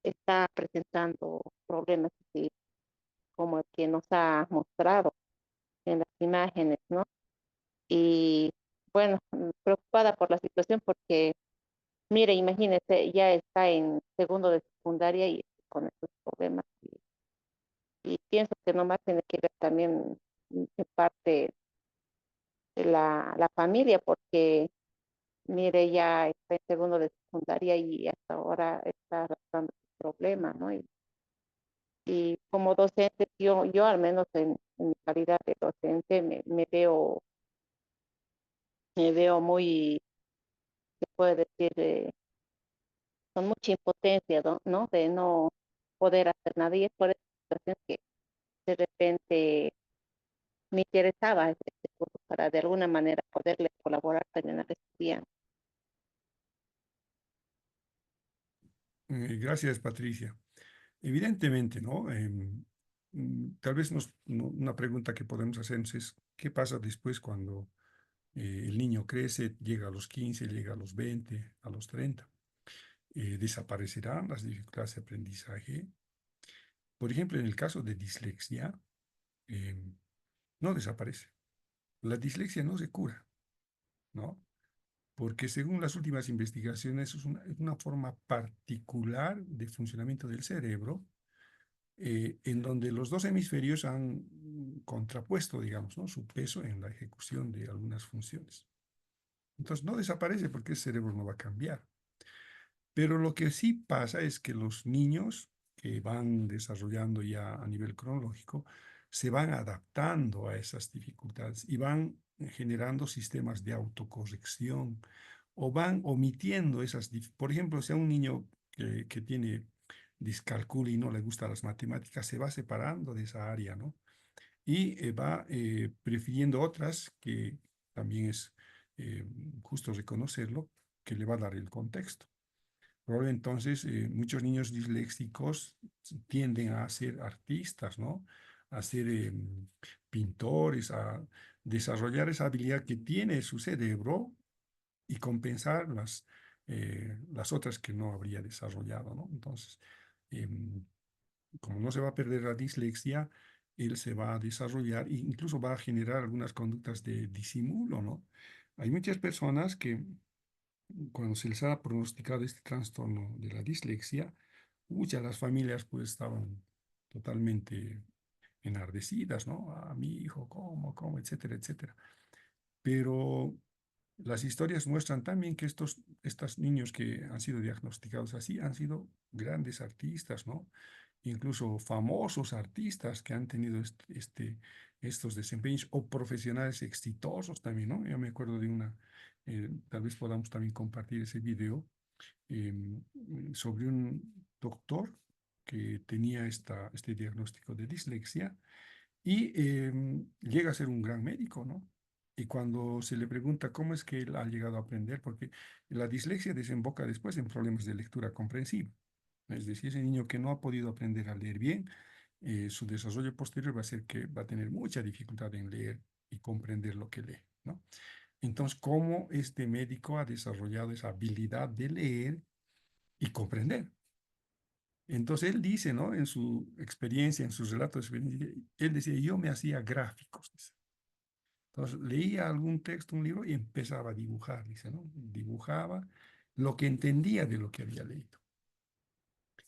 está presentando problemas así como el que nos ha mostrado en las imágenes, ¿no? Y bueno, preocupada por la situación porque, mire, imagínese, ya está en segundo de secundaria y con estos problemas. Y pienso que nomás tiene que ver también de parte de la familia, porque mire, ya está en segundo de secundaria y hasta ahora está arrastrando este problema, ¿no? Y como docente, yo al menos en mi calidad de docente me veo muy, se puede decir, con mucha impotencia, ¿no? De no poder hacer nada. Y es por esa situación que de repente me interesaba este curso para de alguna manera poderle colaborar también al estudiante. Gracias, Patricia. Evidentemente, ¿no? Tal vez una pregunta que podemos hacernos es, ¿qué pasa después cuando el niño crece, llega a los 15, llega a los 20, a los 30? ¿Desaparecerán las dificultades de aprendizaje? Por ejemplo, en el caso de dislexia, no desaparece. La dislexia no se cura, ¿no? Porque según las últimas investigaciones es una forma particular de funcionamiento del cerebro en donde los dos hemisferios han contrapuesto, digamos, ¿no? Su peso en la ejecución de algunas funciones. Entonces no desaparece porque el cerebro no va a cambiar. Pero lo que sí pasa es que los niños que van desarrollando ya a nivel cronológico se van adaptando a esas dificultades y van generando sistemas de autocorrección o van omitiendo por ejemplo, si a un niño que tiene discalculia y no le gustan las matemáticas, se va separando de esa área, ¿no? Y va prefiriendo otras que también es eh, justo reconocerlo, que le va a dar el contexto. Entonces, muchos niños disléxicos tienden a ser artistas, ¿no? A ser pintores, a desarrollar esa habilidad que tiene su cerebro y compensar las otras que no habría desarrollado, ¿no? Entonces, em, como no se va a perder la dislexia, él se va a desarrollar e incluso va a generar algunas conductas de disimulo, ¿no? Hay muchas personas que cuando se les ha pronosticado este trastorno de la dislexia, muchas las familias pues estaban totalmente enardecidas, ¿no? A mi hijo, ¿cómo, etcétera, etcétera. Pero las historias muestran también que estos niños que han sido diagnosticados así han sido grandes artistas, ¿no? Incluso famosos artistas que han tenido estos desempeños o profesionales exitosos también, ¿no? Yo me acuerdo de tal vez podamos también compartir ese video em, sobre un doctor que tenía este diagnóstico de dislexia y llega a ser un gran médico, ¿no? Y cuando se le pregunta cómo es que él ha llegado a aprender, porque la dislexia desemboca después en problemas de lectura comprensiva. Es decir, ese niño que no ha podido aprender a leer bien, su desarrollo posterior va a ser que va a tener mucha dificultad en leer y comprender lo que lee, ¿no? Entonces, ¿cómo este médico ha desarrollado esa habilidad de leer y comprender? Entonces él dice, ¿no? En su experiencia, en sus relatos de experiencia, él decía, yo me hacía gráficos, dice. Entonces leía algún texto, un libro y empezaba a dibujar, dice, ¿no? Dibujaba lo que entendía de lo que había leído.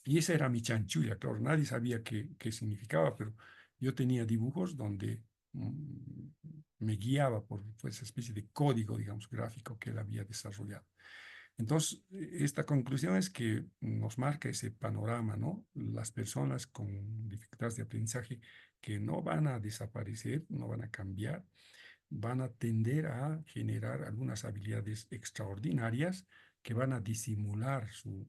Y esa era mi chanchulla, claro, nadie sabía qué significaba, pero yo tenía dibujos donde me guiaba por esa especie de código, digamos, gráfico que él había desarrollado. Entonces, esta conclusión es que nos marca ese panorama, ¿no? Las personas con dificultades de aprendizaje que no van a desaparecer, no van a cambiar, van a tender a generar algunas habilidades extraordinarias que van a disimular su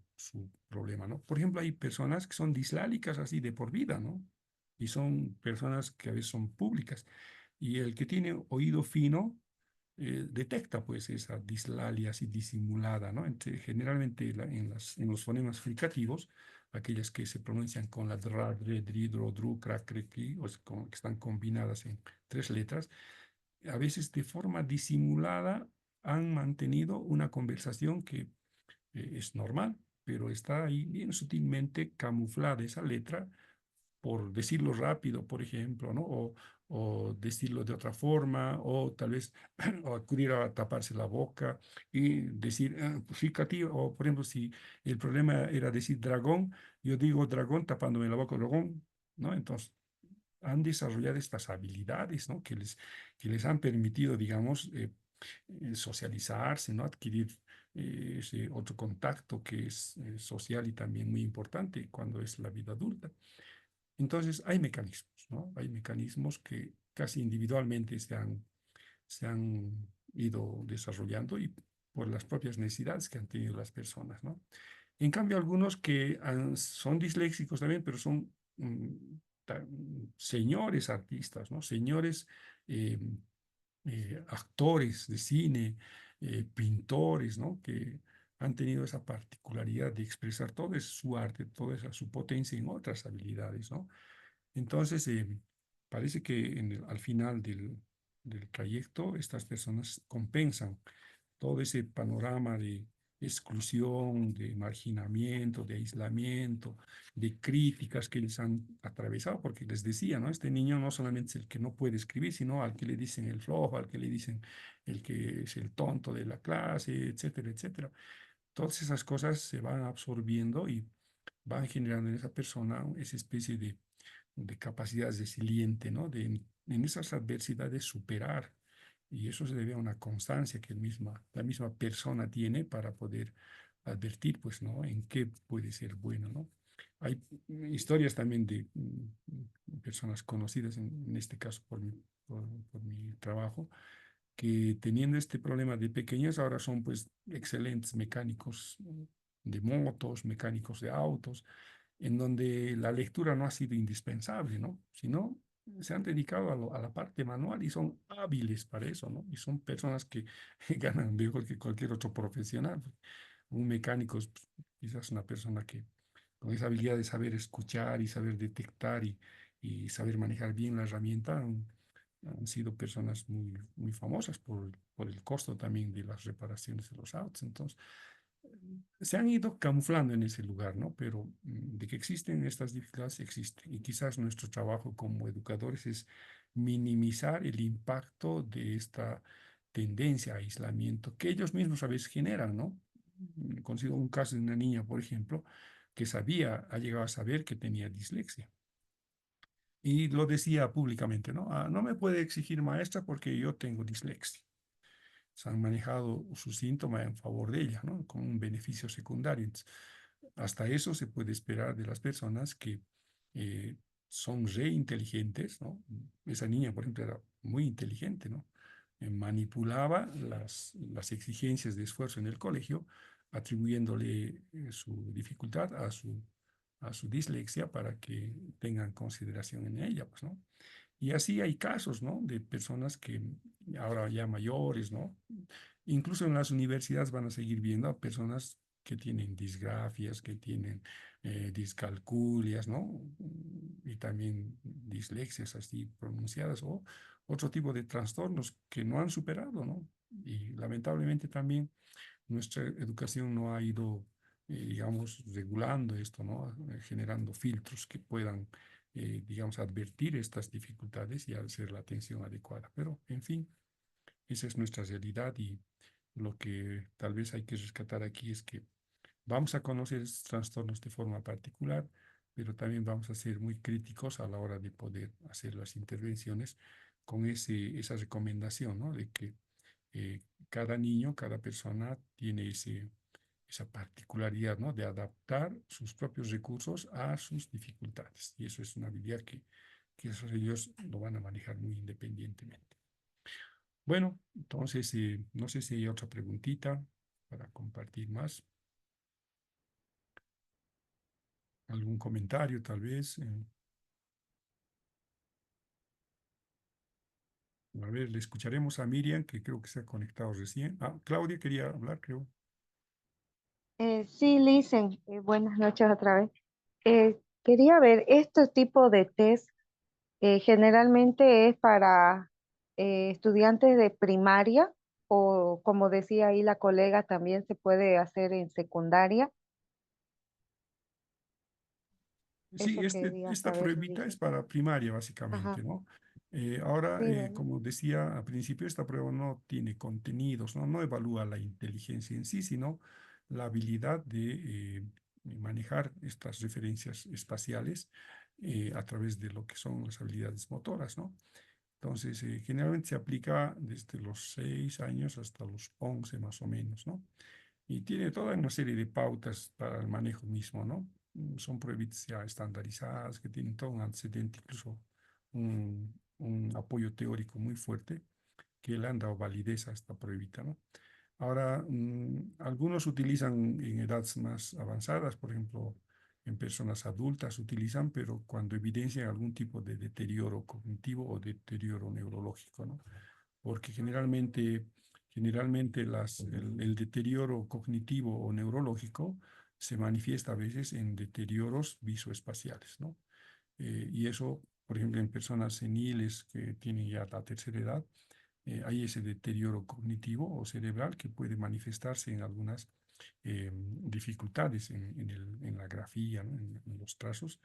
problema, ¿no? Por ejemplo, hay personas que son dislálicas así de por vida, ¿no? Y son personas que a veces son públicas. Y el que tiene oído fino detecta pues esa dislalia así disimulada, ¿no? Generalmente en los fonemas fricativos, aquellas que se pronuncian con la dra, dre, dri, dro, dru, cra, cre, cri, que están combinadas en 3 letras, a veces de forma disimulada han mantenido una conversación que es normal, pero está ahí bien sutilmente camuflada esa letra por decirlo rápido, por ejemplo, ¿no? O decirlo de otra forma, o tal vez o acudir a taparse la boca y decir fricativo, o por ejemplo, si el problema era decir dragón, yo digo dragón tapándome la boca, dragón, ¿no? Entonces, han desarrollado estas habilidades, ¿no? Que les han permitido, digamos, socializarse, ¿no? Adquirir ese otro contacto que es social y también muy importante cuando es la vida adulta. Entonces, hay mecanismos, ¿no? Hay mecanismos que casi individualmente se han ido desarrollando y por las propias necesidades que han tenido las personas, ¿no? En cambio, algunos que son disléxicos también, pero son señores artistas, ¿no? Señores eh, actores de cine, pintores, ¿no? Que han tenido esa particularidad de expresar todo su arte, toda su potencia en otras habilidades, ¿no? Entonces, parece que al final del trayecto, estas personas compensan todo ese panorama de exclusión, de marginamiento, de aislamiento, de críticas que les han atravesado, porque les decía, ¿no? Este niño no solamente es el que no puede escribir, sino al que le dicen el flojo, al que le dicen el que es el tonto de la clase, etcétera, etcétera. Todas esas cosas se van absorbiendo y van generando en esa persona esa especie de capacidad resiliente, ¿no? De en esas adversidades superar. Y eso se debe a una constancia que la misma persona tiene para poder advertir, pues, ¿no? En qué puede ser bueno, ¿no? Hay historias también de personas conocidas, en este caso por mi trabajo, que teniendo este problema de pequeñas, ahora son pues excelentes mecánicos de motos, mecánicos de autos, en donde la lectura no ha sido indispensable, ¿no? Sino se han dedicado a la parte manual y son hábiles para eso, ¿no? Y son personas que ganan mejor que cualquier otro profesional. Un mecánico es pues, quizás una persona que con esa habilidad de saber escuchar y saber detectar y saber manejar bien la herramienta, han sido personas muy, muy famosas por el costo también de las reparaciones de los autos. Entonces, se han ido camuflando en ese lugar, ¿no? Pero de que existen estas dificultades, existen. Y quizás nuestro trabajo como educadores es minimizar el impacto de esta tendencia a aislamiento que ellos mismos a veces generan, ¿no? Consigo un caso de una niña, por ejemplo, que ha llegado a saber que tenía dislexia. Y lo decía públicamente, ¿no? No me puede exigir maestra porque yo tengo dislexia. Se han manejado su síntoma en favor de ella, ¿no? Como un beneficio secundario. Entonces, hasta eso se puede esperar de las personas que eh, son re inteligentes, ¿no? Esa niña, por ejemplo, era muy inteligente, ¿no? Manipulaba las exigencias de esfuerzo en el colegio, atribuyéndole su dificultad a su dislexia para que tengan consideración en ella, pues, ¿no? Y así hay casos, ¿no? De personas que ahora ya mayores, ¿no? Incluso en las universidades van a seguir viendo a personas que tienen disgrafias, que tienen discalculias, ¿no? Y también dislexias así pronunciadas o otro tipo de trastornos que no han superado, ¿no? Y lamentablemente también nuestra educación no ha ido digamos, regulando esto, ¿no? Generando filtros que puedan, digamos, advertir estas dificultades y hacer la atención adecuada. Pero, en fin, esa es nuestra realidad y lo que tal vez hay que rescatar aquí es que vamos a conocer estos trastornos de forma particular, pero también vamos a ser muy críticos a la hora de poder hacer las intervenciones con esa recomendación, ¿no? De que eh, cada niño, cada persona tiene esa particularidad, ¿no? De adaptar sus propios recursos a sus dificultades. Y eso es una habilidad que ellos lo van a manejar muy independientemente. Bueno, entonces, no sé si hay otra preguntita para compartir más. ¿Algún comentario tal vez? A ver, le escucharemos a Miriam, que creo que se ha conectado recién. Ah, Claudia quería hablar, creo. Sí, Lisen, buenas noches otra vez. Quería ver, ¿este tipo de test generalmente es para estudiantes de primaria o como decía ahí la colega, también se puede hacer en secundaria? Sí, Eso quería esta saber, pruebita es Lisen. para primaria, básicamente, Ajá, ¿no? Ahora, sí, ¿verdad? como decía al principio, esta prueba no tiene contenidos, ¿no? No evalúa la inteligencia en sí, sino la habilidad de manejar estas referencias espaciales a través de lo que son las habilidades motoras, ¿no? Entonces, generalmente se aplica desde los 6 años hasta los 11 más o menos, ¿no? Y tiene toda una serie de pautas para el manejo mismo, ¿no? Son pruebas ya estandarizadas que tienen todo un antecedente, incluso un apoyo teórico muy fuerte que le han dado validez a esta pruebita, ¿no? Ahora, algunos utilizan en edades más avanzadas, por ejemplo, en personas adultas utilizan, pero cuando evidencian algún tipo de deterioro cognitivo o deterioro neurológico, ¿no? Porque generalmente el deterioro cognitivo o neurológico se manifiesta a veces en deterioros visoespaciales, ¿no? Y eso, por ejemplo, en personas seniles que tienen ya la tercera edad, hay ese deterioro cognitivo o cerebral que puede manifestarse en algunas dificultades en la grafía, ¿no? En los trazos,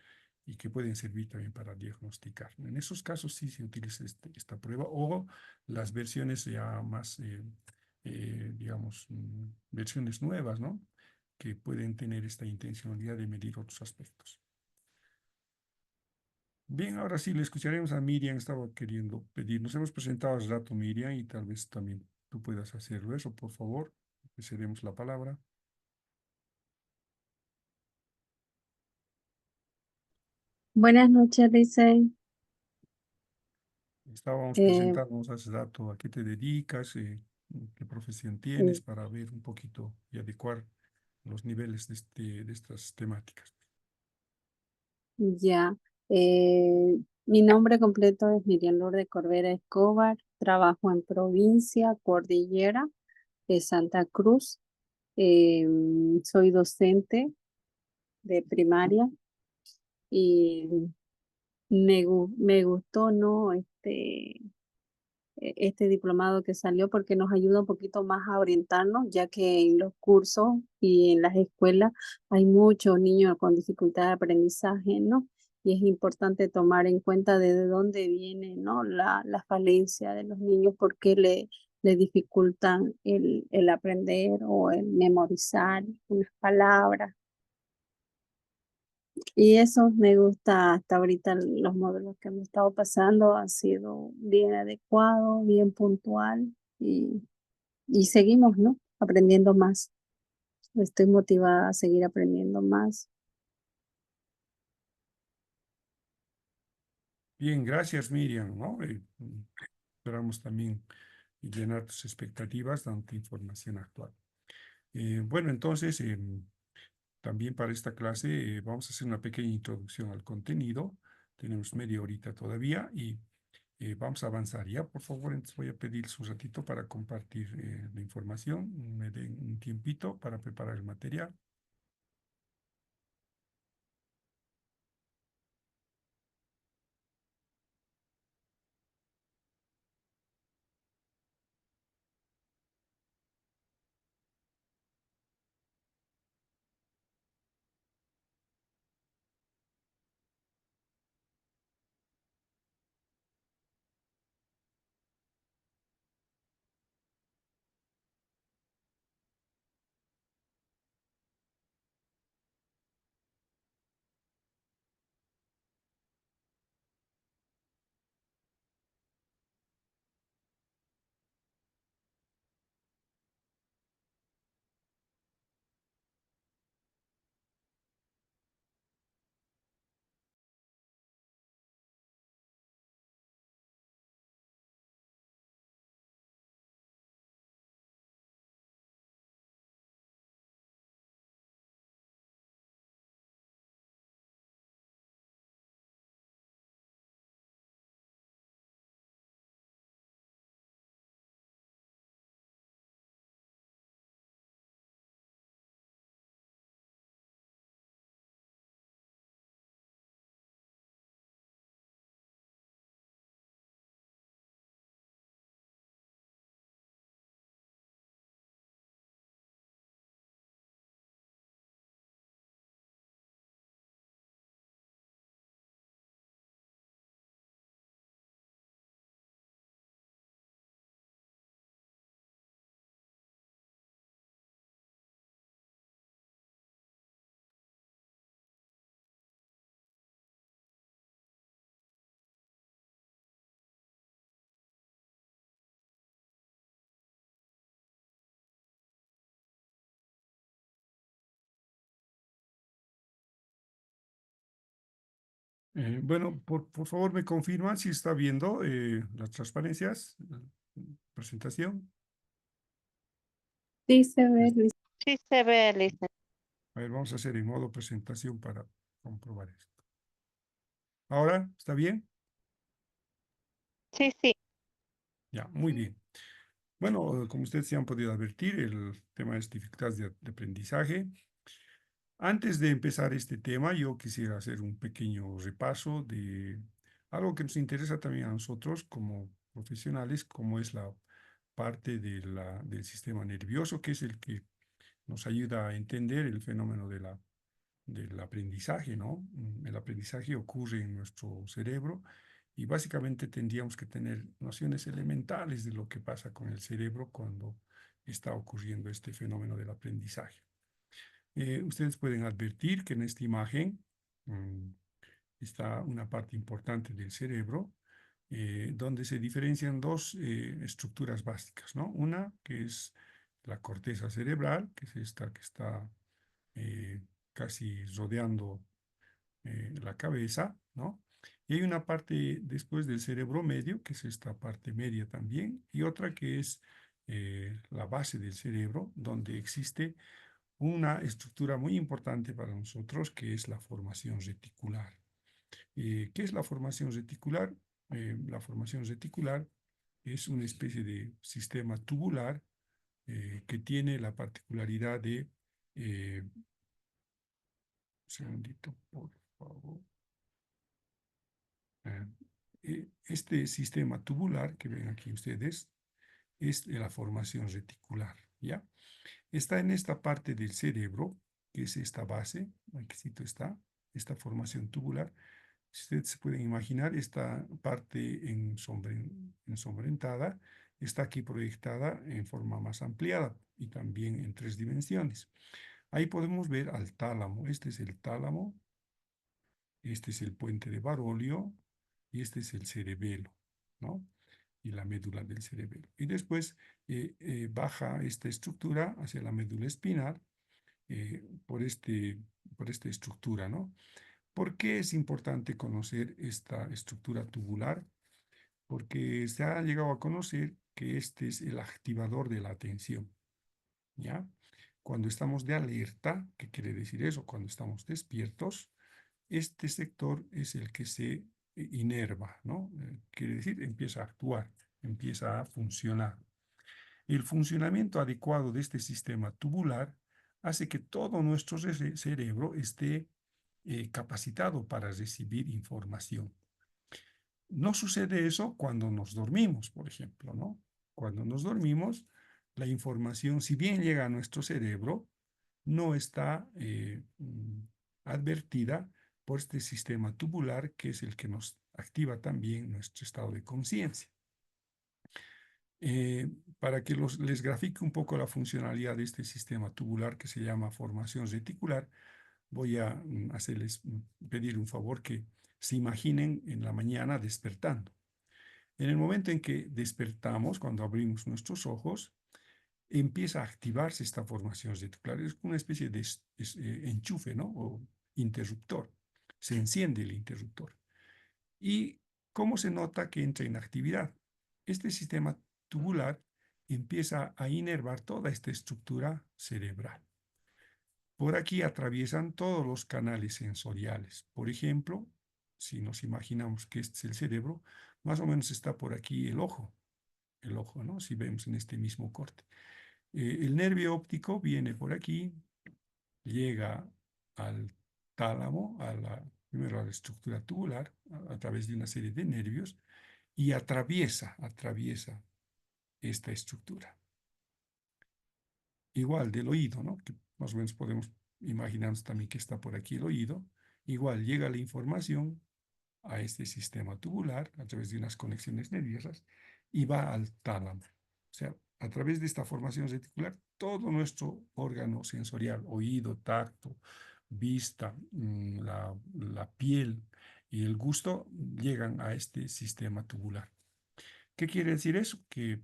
y que pueden servir también para diagnosticar. En esos casos sí se utiliza esta prueba o las versiones ya más, digamos, versiones nuevas, ¿no? Que pueden tener esta intencionalidad de medir otros aspectos. Bien, ahora sí, le escucharemos a Miriam, estaba queriendo pedir. Nos hemos presentado hace rato, Miriam, y tal vez también tú puedas hacerlo eso, por favor. Le cedemos la palabra. Buenas noches, Licey. Estábamos Eh, presentándonos hace rato a qué te dedicas, qué profesión tienes, eh, para ver un poquito y adecuar los niveles de estas temáticas. ya. Mi nombre completo es Miriam Lourdes Corbera Escobar. Trabajo en provincia Cordillera de Santa Cruz. Soy docente de primaria y me gustó, ¿no? Este diplomado que salió porque nos ayuda un poquito más a orientarnos, ya que en los cursos y en las escuelas hay muchos niños con dificultad de aprendizaje, ¿no? Y es importante tomar en cuenta de dónde viene, ¿no? La falencia de los niños, por qué le dificultan el aprender o el memorizar unas palabras. Y eso me gusta hasta ahorita, los módulos que me he estado pasando han sido bien adecuados, bien puntual y seguimos, ¿no? Aprendiendo más. Estoy motivada a seguir aprendiendo más. Bien, gracias, Miriam, ¿no? Esperamos también llenar tus expectativas dando información actual. Bueno, entonces, también para esta clase vamos a hacer una pequeña introducción al contenido. Tenemos media horita todavía y vamos a avanzar ya. Por favor, entonces voy a pedirles un ratito para compartir la información. Me den un tiempito para preparar el material. Bueno, por favor me confirman si está viendo las transparencias, presentación. Sí, se ve, Sí se ve, licenciado. A ver, vamos a hacer en modo presentación para comprobar esto. ¿Ahora está bien? Sí, sí. Ya, muy bien. Bueno, como ustedes se han podido advertir, el tema es dificultades de aprendizaje. Antes de empezar este tema, yo quisiera hacer un pequeño repaso de algo que nos interesa también a nosotros como profesionales, como es la parte del sistema nervioso, que es el que nos ayuda a entender el fenómeno del aprendizaje, ¿no? El aprendizaje ocurre en nuestro cerebro y básicamente tendríamos que tener nociones elementales de lo que pasa con el cerebro cuando está ocurriendo este fenómeno del aprendizaje. Ustedes pueden advertir que en esta imagen está una parte importante del cerebro donde se diferencian dos estructuras básicas, ¿no? Una que es la corteza cerebral, que es esta que está eh, casi rodeando la cabeza, ¿no? Y hay una parte después del cerebro medio, que es esta parte media también, y otra que es la base del cerebro, donde existe una estructura muy importante para nosotros, que es la formación reticular. ¿Qué es la formación reticular? La formación reticular es una especie de sistema tubular que tiene la particularidad de, un segundito, por favor. Este sistema tubular que ven aquí ustedes es de la formación reticular, ¿ya? Está en esta parte del cerebro, que es esta base, aquí está, esta formación tubular. Si ustedes se pueden imaginar, esta parte ensombrentada está aquí proyectada en forma más ampliada y también en 3 dimensiones. Ahí podemos ver al tálamo. Este es el tálamo, este es el puente de Barolio y este es el cerebelo, ¿no? Y la médula del cerebelo. Y después baja esta estructura hacia la médula espinal por esta estructura, ¿no? ¿Por qué es importante conocer esta estructura tubular? Porque se ha llegado a conocer que este es el activador de la atención, ¿ya? Cuando estamos de alerta, ¿qué quiere decir eso? Cuando estamos despiertos, este sector es el que se inerva, ¿no? Quiere decir, empieza a actuar, empieza a funcionar. El funcionamiento adecuado de este sistema tubular hace que todo nuestro cerebro esté capacitado para recibir información. No sucede eso cuando nos dormimos, por ejemplo, ¿no? Cuando nos dormimos, la información, si bien llega a nuestro cerebro, no está advertida por este sistema tubular que es el que nos activa también nuestro estado de conciencia. Para que les grafique un poco la funcionalidad de este sistema tubular que se llama formación reticular, voy a pedir un favor que se imaginen en la mañana despertando. En el momento en que despertamos, cuando abrimos nuestros ojos, empieza a activarse esta formación reticular. Es una especie de enchufe, ¿no? O interruptor. Se enciende el interruptor. ¿Y cómo se nota que entra en actividad? Este sistema tubular empieza a inervar toda esta estructura cerebral. Por aquí atraviesan todos los canales sensoriales. Por ejemplo, si nos imaginamos que este es el cerebro, más o menos está por aquí el ojo, ¿no? Si vemos en este mismo corte. El nervio óptico viene por aquí, llega al tálamo, primero a la estructura tubular, a través de una serie de nervios, y atraviesa esta estructura. Igual del oído, ¿no? Que más o menos podemos imaginarnos también que está por aquí el oído. Igual llega la información a este sistema tubular a través de unas conexiones nerviosas y va al tálamo. O sea, a través de esta formación reticular, todo nuestro órgano sensorial, oído, tacto, vista, la piel y el gusto, llegan a este sistema tubular. ¿Qué quiere decir eso? Que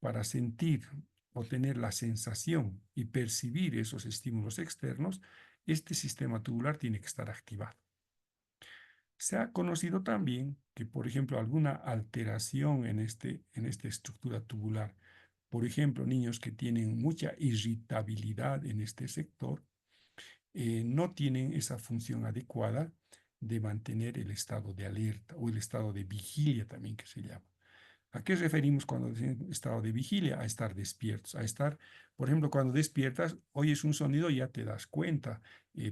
para sentir o tener la sensación y percibir esos estímulos externos, este sistema tubular tiene que estar activado. Se ha conocido también que, por ejemplo, alguna alteración en esta estructura tubular, por ejemplo, niños que tienen mucha irritabilidad en este sector, no tienen esa función adecuada de mantener el estado de alerta o el estado de vigilia también que se llama. ¿A qué referimos cuando decimos estado de vigilia? A estar despiertos, a estar, por ejemplo, cuando despiertas, oyes un sonido y ya te das cuenta.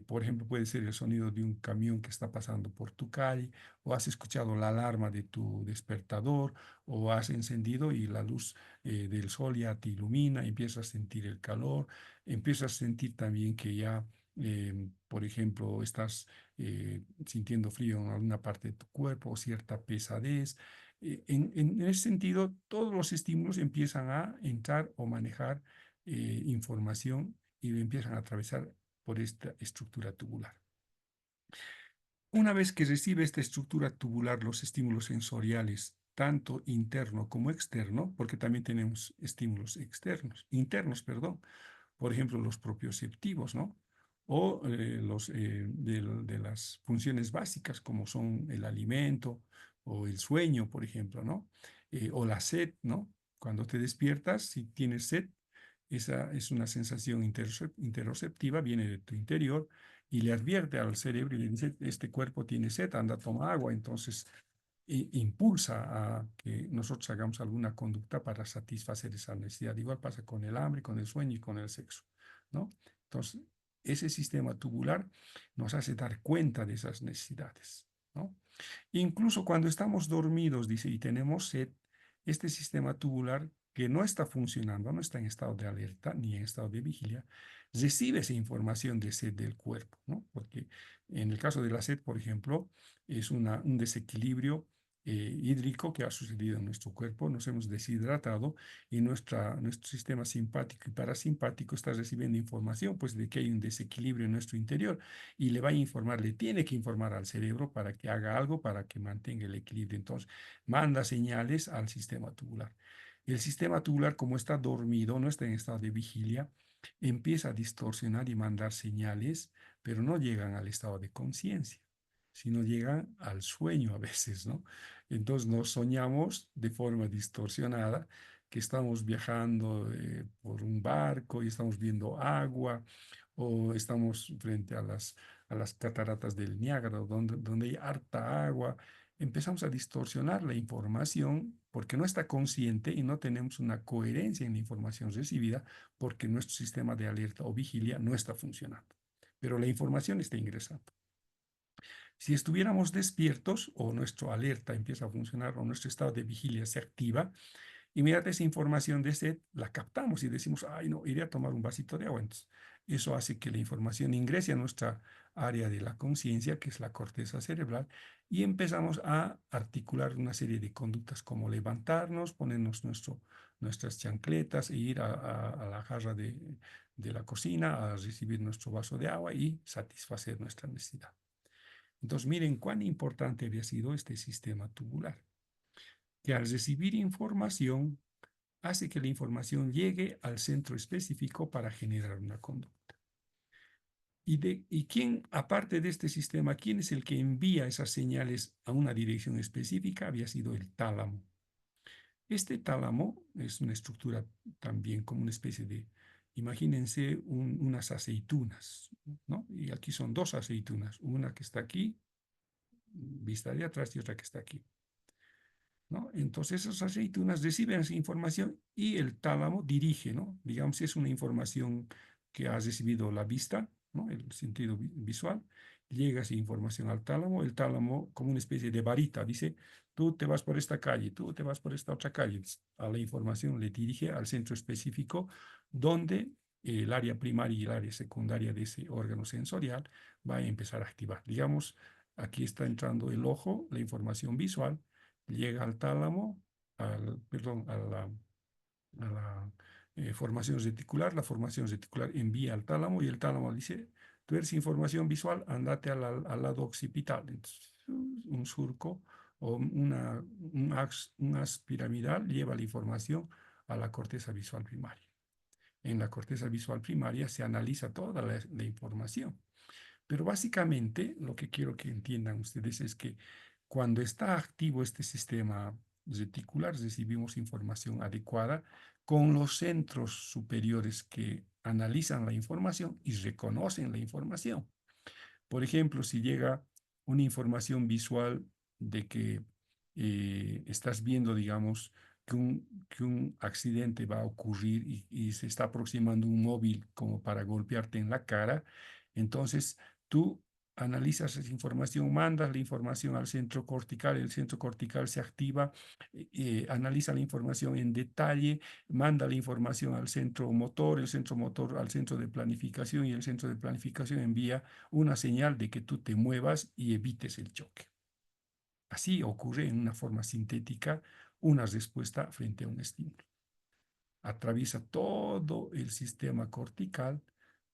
Por ejemplo, puede ser el sonido de un camión que está pasando por tu calle, o has escuchado la alarma de tu despertador, o has encendido y la luz del sol ya te ilumina, empiezas a sentir el calor, empiezas a sentir también que ya, por ejemplo, estás sintiendo frío en alguna parte de tu cuerpo o cierta pesadez. En ese sentido, todos los estímulos empiezan a entrar o manejar información y empiezan a atravesar por esta estructura tubular. Una vez que recibe esta estructura tubular los estímulos sensoriales, tanto interno como externo, porque también tenemos estímulos internos, perdón, por ejemplo, los propioceptivos, ¿no? O de las funciones básicas, como son el alimento o el sueño, por ejemplo, ¿no? O la sed, ¿no? Cuando te despiertas, si tienes sed, esa es una sensación interoceptiva, viene de tu interior y le advierte al cerebro y le dice, este cuerpo tiene sed, anda, toma agua. Entonces, impulsa a que nosotros hagamos alguna conducta para satisfacer esa necesidad. Igual pasa con el hambre, con el sueño y con el sexo, ¿no? Entonces, ese sistema tubular nos hace dar cuenta de esas necesidades, ¿no? Incluso cuando estamos dormidos, dice, y tenemos sed, este sistema tubular que no está funcionando, no está en estado de alerta ni en estado de vigilia, recibe esa información de sed del cuerpo, ¿no? Porque en el caso de la sed, por ejemplo, es un desequilibrio hídrico que ha sucedido en nuestro cuerpo, nos hemos deshidratado y nuestro sistema simpático y parasimpático está recibiendo información pues de que hay un desequilibrio en nuestro interior y le va a informar, le tiene que informar al cerebro para que haga algo, para que mantenga el equilibrio. Entonces, manda señales al sistema tubular. El sistema tubular, como está dormido, no está en estado de vigilia, empieza a distorsionar y mandar señales, pero no llegan al estado de conciencia, sino llegan al sueño a veces, ¿no? Entonces nos soñamos de forma distorsionada que estamos viajando por un barco y estamos viendo agua o estamos frente a las cataratas del Niágara, donde hay harta agua. Empezamos a distorsionar la información porque no está consciente y no tenemos una coherencia en la información recibida porque nuestro sistema de alerta o vigilia no está funcionando, pero la información está ingresando. Si estuviéramos despiertos o nuestro alerta empieza a funcionar o nuestro estado de vigilia se activa, inmediatamente esa información de sed la captamos y decimos, ay no, iré a tomar un vasito de agua. Entonces, eso hace que la información ingrese a nuestra área de la conciencia, que es la corteza cerebral, y empezamos a articular una serie de conductas como levantarnos, ponernos nuestras chancletas e ir a la jarra de la cocina a recibir nuestro vaso de agua y satisfacer nuestra necesidad. Entonces, miren cuán importante había sido este sistema tubular, que al recibir información hace que la información llegue al centro específico para generar una conducta. ¿Y quién, aparte de este sistema, quién es el que envía esas señales a una dirección específica? Había sido el tálamo. Este tálamo es una estructura también como una especie de, imagínense unas aceitunas, ¿no? Y aquí son dos aceitunas, una que está aquí, vista de atrás, y otra que está aquí, ¿no? Entonces esas aceitunas reciben esa información y el tálamo dirige, ¿no? Digamos, si es una información que ha recibido la vista, ¿no? El sentido visual, llega esa información al tálamo, el tálamo como una especie de varita, dice, tú te vas por esta calle, tú te vas por esta otra calle. A la información le dirige al centro específico donde el área primaria y el área secundaria de ese órgano sensorial va a empezar a activar. Digamos, aquí está entrando el ojo, la información visual, llega al tálamo, perdón, a la formación reticular, la formación reticular envía al tálamo y el tálamo dice, tú eres información visual, andate al lado occipital. Entonces, un surco o un haz piramidal lleva la información a la corteza visual primaria. En la corteza visual primaria se analiza toda la información. Pero básicamente lo que quiero que entiendan ustedes es que cuando está activo este sistema reticular, recibimos información adecuada con los centros superiores que analizan la información y reconocen la información. Por ejemplo, si llega una información visual de que estás viendo, digamos, que un accidente va a ocurrir y se está aproximando un móvil como para golpearte en la cara, entonces tú analizas esa información, mandas la información al centro cortical, el centro cortical se activa, analiza la información en detalle, manda la información al centro motor, el centro motor al centro de planificación y el centro de planificación envía una señal de que tú te muevas y evites el choque. Así ocurre en una forma sintética una respuesta frente a un estímulo. Atraviesa todo el sistema cortical,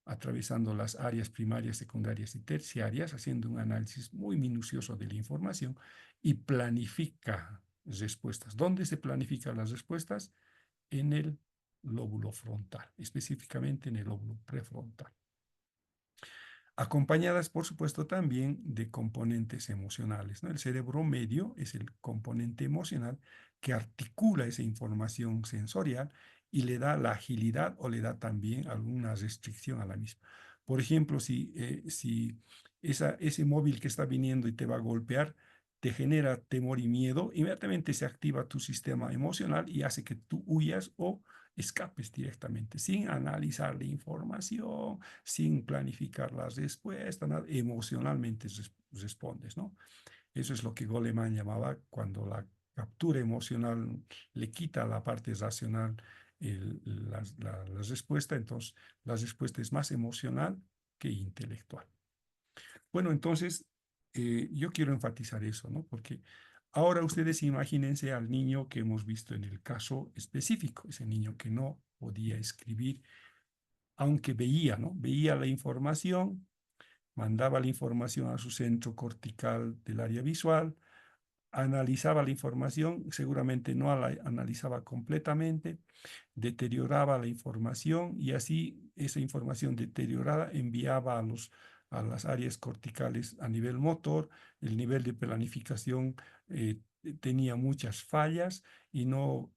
atravesando las áreas primarias, secundarias y terciarias, haciendo un análisis muy minucioso de la información y planifica respuestas. ¿Dónde se planifican las respuestas? En el lóbulo frontal, específicamente en el lóbulo prefrontal, acompañadas, por supuesto, también de componentes emocionales, ¿no? El cerebro medio es el componente emocional que articula esa información sensorial y le da la agilidad o le da también alguna restricción a la misma. Por ejemplo, si ese móvil que está viniendo y te va a golpear te genera temor y miedo, inmediatamente se activa tu sistema emocional y hace que tú huyas o escapes directamente, sin analizar la información, sin planificar las respuestas, nada, emocionalmente respondes, ¿no? Eso es lo que Goleman llamaba cuando la captura emocional le quita a la parte racional la respuesta, entonces la respuesta es más emocional que intelectual. Bueno, entonces yo quiero enfatizar eso, ¿no? Porque ahora ustedes imagínense al niño que hemos visto en el caso específico, ese niño que no podía escribir, aunque veía, ¿no? Veía la información, mandaba la información a su centro cortical del área visual, analizaba la información, seguramente no la analizaba completamente, deterioraba la información y así esa información deteriorada enviaba a las áreas corticales a nivel motor, el nivel de planificación tenía muchas fallas y no,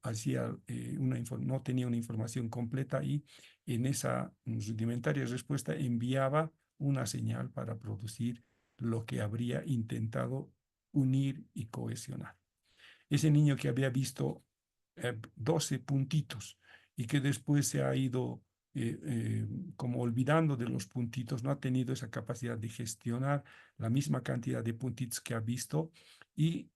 no tenía una información completa y en esa rudimentaria respuesta enviaba una señal para producir lo que habría intentado unir y cohesionar. Ese niño que había visto 12 puntitos y que después se ha ido como olvidando de los puntitos, no ha tenido esa capacidad de gestionar la misma cantidad de puntitos que ha visto y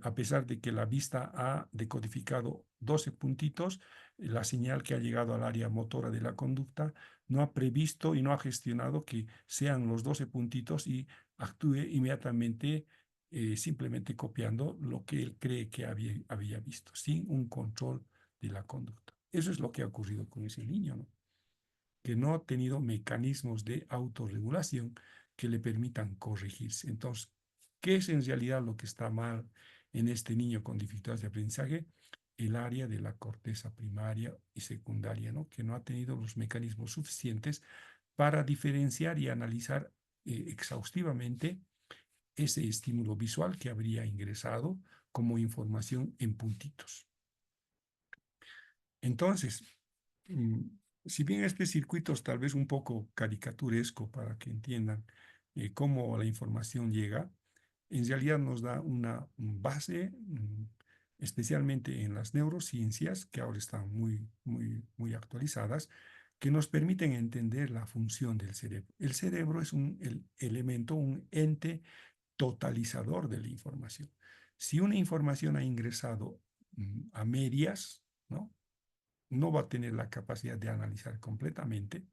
a pesar de que la vista ha decodificado 12 puntitos, la señal que ha llegado al área motora de la conducta no ha previsto y no ha gestionado que sean los 12 puntitos y actúe inmediatamente simplemente copiando lo que él cree que había visto, sin un control de la conducta. Eso es lo que ha ocurrido con ese niño, ¿no? Que no ha tenido mecanismos de autorregulación que le permitan corregirse. Entonces, ¿qué es en realidad lo que está mal en este niño con dificultades de aprendizaje? El área de la corteza primaria y secundaria, ¿no? Que no ha tenido los mecanismos suficientes para diferenciar y analizar exhaustivamente ese estímulo visual que habría ingresado como información en puntitos. Entonces, si bien este circuito es tal vez un poco caricaturesco para que entiendan cómo la información llega, en realidad nos da una base, especialmente en las neurociencias, que ahora están muy actualizadas, que nos permiten entender la función del cerebro. El cerebro es un elemento, un ente totalizador de la información. Si una información ha ingresado a medias, ¿no? No va a tener la capacidad de analizar completamente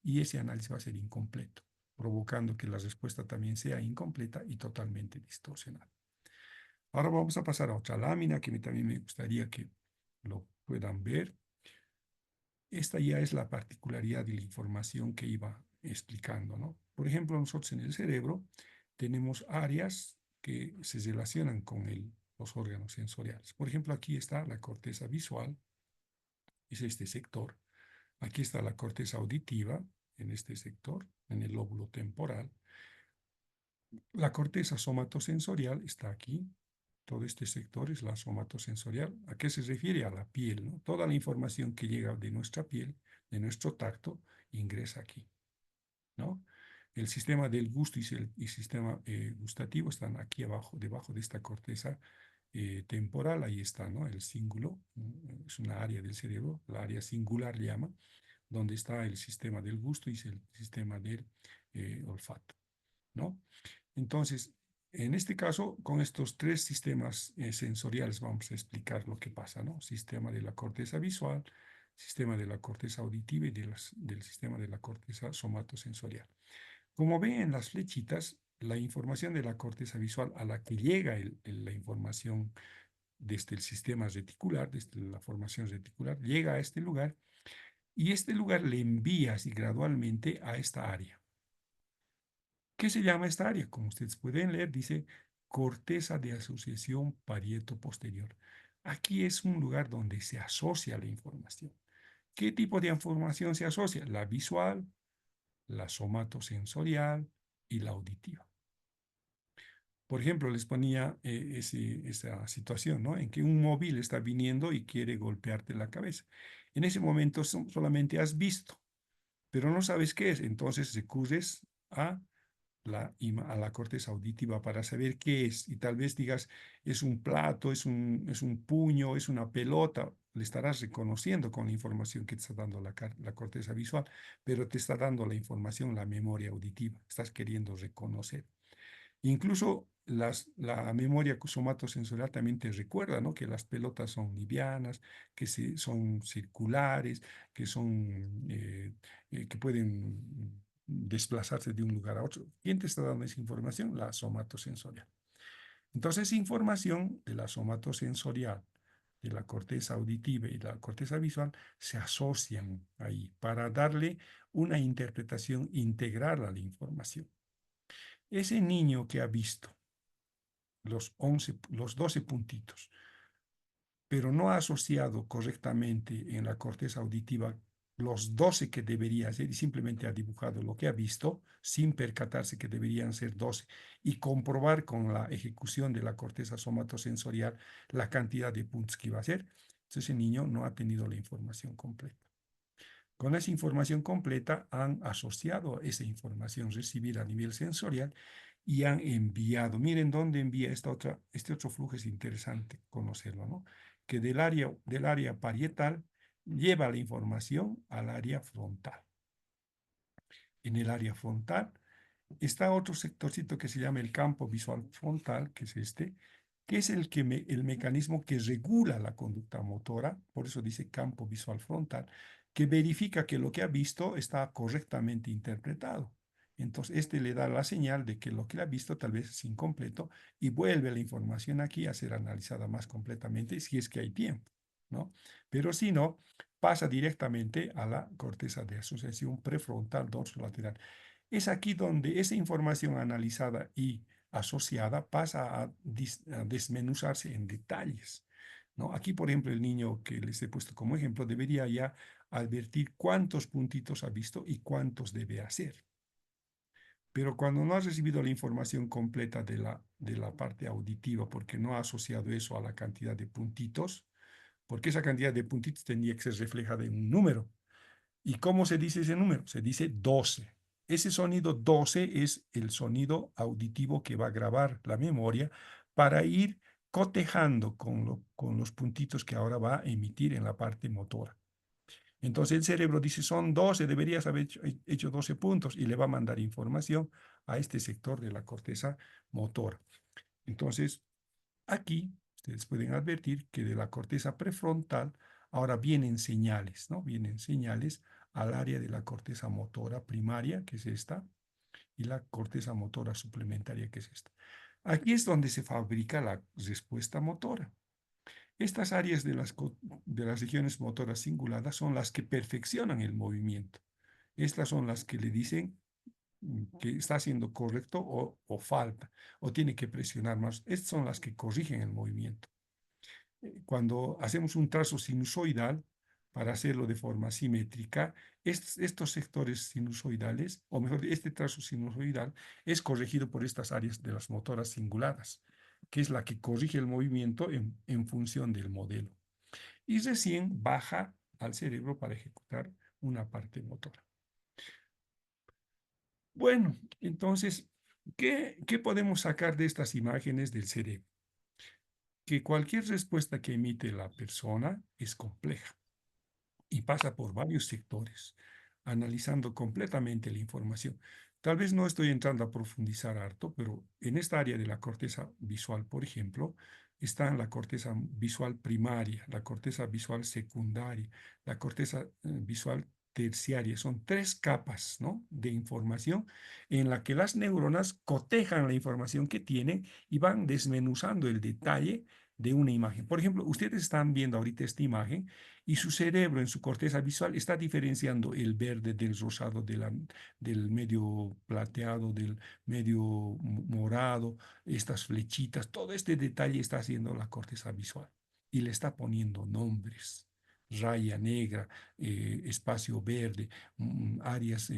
y ese análisis va a ser incompleto, provocando que la respuesta también sea incompleta y totalmente distorsionada. Ahora vamos a pasar a otra lámina que también me gustaría que lo puedan ver. Esta ya es la particularidad de la información que iba explicando, ¿no? Por ejemplo, nosotros en el cerebro tenemos áreas que se relacionan con los órganos sensoriales. Por ejemplo, aquí está la corteza visual, es este sector. Aquí está la corteza auditiva, en este sector. en el lóbulo temporal. La corteza somatosensorial está aquí. Todo este sector es la somatosensorial. ¿A qué se refiere? A la piel, ¿no? Toda la información que llega de nuestra piel, de nuestro tacto, ingresa aquí, ¿no? El sistema del gusto y el sistema gustativo están aquí abajo, debajo de esta corteza temporal. Ahí está, ¿no? El cíngulo, es una área del cerebro, la área singular llama, donde está el sistema del gusto y el sistema del olfato, ¿no? Entonces, en este caso, con estos tres sistemas sensoriales vamos a explicar lo que pasa, ¿no? Sistema de la corteza visual, sistema de la corteza auditiva y del sistema de la corteza somatosensorial. Como ven en las flechitas, la información de la corteza visual a la que llega la información desde el sistema reticular, desde la formación reticular, llega a este lugar y este lugar le envía así gradualmente a esta área. ¿Qué se llama esta área? Como ustedes pueden leer, dice corteza de asociación parieto-posterior. Aquí es un lugar donde se asocia la información. ¿Qué tipo de información se asocia? La visual, la somatosensorial y la auditiva. Por ejemplo, les ponía esa situación, ¿no? En que un móvil está viniendo y quiere golpearte la cabeza. En ese momento solamente has visto, pero no sabes qué es. Entonces recurres a la corteza auditiva para saber qué es. Y tal vez digas, es un plato, es un puño, es una pelota. Le estarás reconociendo con la información que te está dando la corteza visual, pero te está dando la información, la memoria auditiva. Estás queriendo reconocer. Incluso la memoria somatosensorial también te recuerda, ¿no? Que las pelotas son livianas, que son circulares, que pueden desplazarse de un lugar a otro. ¿Quién te está dando esa información? La somatosensorial. Entonces, esa información de la somatosensorial, de la corteza auditiva y la corteza visual se asocian ahí para darle una interpretación integral a la información. Ese niño que ha visto los 12 puntitos, pero no ha asociado correctamente en la corteza auditiva los 12 que debería ser y simplemente ha dibujado lo que ha visto sin percatarse que deberían ser 12 y comprobar con la ejecución de la corteza somatosensorial la cantidad de puntos que iba a ser. Entonces ese niño no ha tenido la información completa. Con esa información completa han asociado esa información recibida a nivel sensorial y han enviado. Miren dónde envía este otro flujo, es interesante conocerlo, ¿no? Que del área parietal lleva la información al área frontal. En el área frontal está otro sectorcito que se llama el campo visual frontal, que es este, que es el mecanismo que regula la conducta motora, por eso dice campo visual frontal, que verifica que lo que ha visto está correctamente interpretado. Entonces, este le da la señal de que lo que ha visto tal vez es incompleto y vuelve la información aquí a ser analizada más completamente si es que hay tiempo, ¿no? Pero si no, pasa directamente a la corteza de asociación prefrontal dorsolateral. Es aquí donde esa información analizada y asociada pasa a desmenuzarse en detalles, ¿no? Aquí, por ejemplo, el niño que les he puesto como ejemplo debería ya advertir cuántos puntitos ha visto y cuántos debe hacer. Pero cuando no has recibido la información completa de la parte auditiva, porque no ha asociado eso a la cantidad de puntitos, porque esa cantidad de puntitos tendría que ser reflejada en un número. ¿Y cómo se dice ese número? Se dice 12. Ese sonido 12 es el sonido auditivo que va a grabar la memoria para ir cotejando con los puntitos que ahora va a emitir en la parte motora. Entonces el cerebro dice, son 12, deberías haber hecho 12 puntos y le va a mandar información a este sector de la corteza motora. Entonces, aquí ustedes pueden advertir que de la corteza prefrontal ahora vienen señales, ¿no? Vienen señales al área de la corteza motora primaria, que es esta, y la corteza motora suplementaria, que es esta. Aquí es donde se fabrica la respuesta motora. Estas áreas de las regiones motoras cinguladas son las que perfeccionan el movimiento. Estas son las que le dicen que está haciendo correcto o falta, o tiene que presionar más. Estas son las que corrigen el movimiento. Cuando hacemos un trazo sinusoidal, para hacerlo de forma simétrica, estos sectores sinusoidales, o mejor, este trazo sinusoidal, es corregido por estas áreas de las motoras cinguladas, que es la que corrige el movimiento en función del modelo. Y recién baja al cerebro para ejecutar una parte motora. Bueno, entonces, ¿qué podemos sacar de estas imágenes del cerebro? Que cualquier respuesta que emite la persona es compleja y pasa por varios sectores, analizando completamente la información. Tal vez no estoy entrando a profundizar harto, pero en esta área de la corteza visual, por ejemplo, está la corteza visual primaria, la corteza visual secundaria, la corteza visual terciaria. Son 3 capas, ¿no?, de información en la que las neuronas cotejan la información que tienen y van desmenuzando el detalle de una imagen. Por ejemplo, ustedes están viendo ahorita esta imagen y su cerebro en su corteza visual está diferenciando el verde del rosado, del medio plateado, del medio morado, estas flechitas, todo este detalle está haciendo la corteza visual y le está poniendo nombres. Raya negra, espacio verde, áreas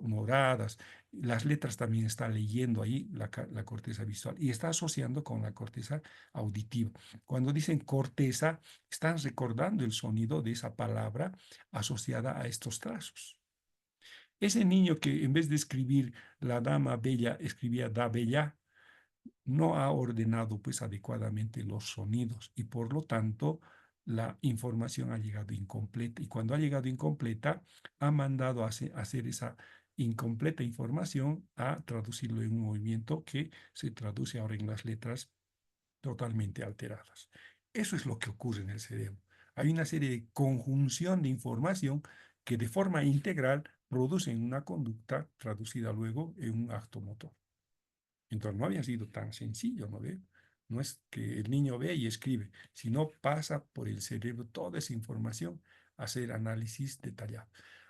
moradas. Las letras también está leyendo ahí la corteza visual y está asociando con la corteza auditiva. Cuando dicen corteza, están recordando el sonido de esa palabra asociada a estos trazos. Ese niño que en vez de escribir la dama bella, escribía da bella, no ha ordenado pues adecuadamente los sonidos y por lo tanto la información ha llegado incompleta. Y cuando ha llegado incompleta, ha mandado a hacer esa incompleta información a traducirlo en un movimiento que se traduce ahora en las letras totalmente alteradas. Eso es lo que ocurre en el cerebro. Hay una serie de conjunción de información que de forma integral producen una conducta traducida luego en un acto motor. Entonces no había sido tan sencillo, ¿no ve? No es que el niño ve y escribe, sino pasa por el cerebro toda esa información a hacer análisis detallado.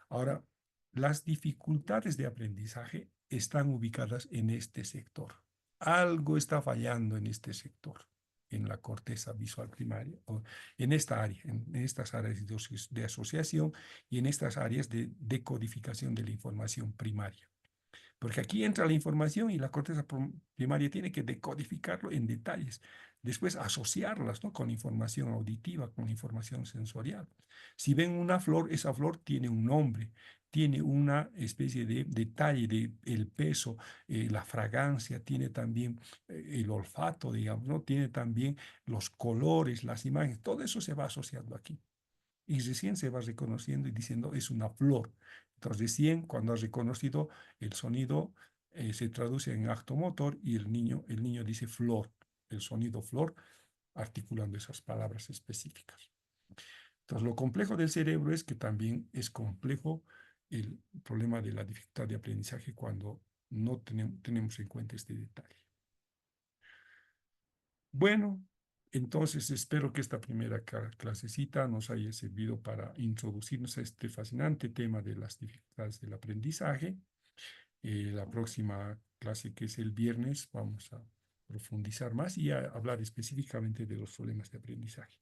Ahora, las dificultades de aprendizaje están ubicadas en este sector. Algo está fallando en este sector, en la corteza visual primaria, o en esta área, en estas áreas de asociación y en estas áreas de decodificación de la información primaria. Porque aquí entra la información y la corteza primaria tiene que decodificarlo en detalles, después asociarlas, ¿no?, con información auditiva, con información sensorial. Si ven una flor, esa flor tiene un nombre, tiene una especie de detalle del peso, la fragancia, tiene también el olfato, digamos, ¿no? Tiene también los colores, las imágenes, todo eso se va asociando aquí. Y recién se va reconociendo y diciendo es una flor. Entonces recién cuando ha reconocido el sonido se traduce en acto motor y el niño dice flor, el sonido flor, articulando esas palabras específicas. Entonces lo complejo del cerebro es que también es complejo el problema de la dificultad de aprendizaje cuando no tenemos en cuenta este detalle. Bueno, entonces espero que esta primera clasecita nos haya servido para introducirnos a este fascinante tema de las dificultades del aprendizaje. La próxima clase, que es el viernes, vamos a profundizar más y a hablar específicamente de los problemas de aprendizaje.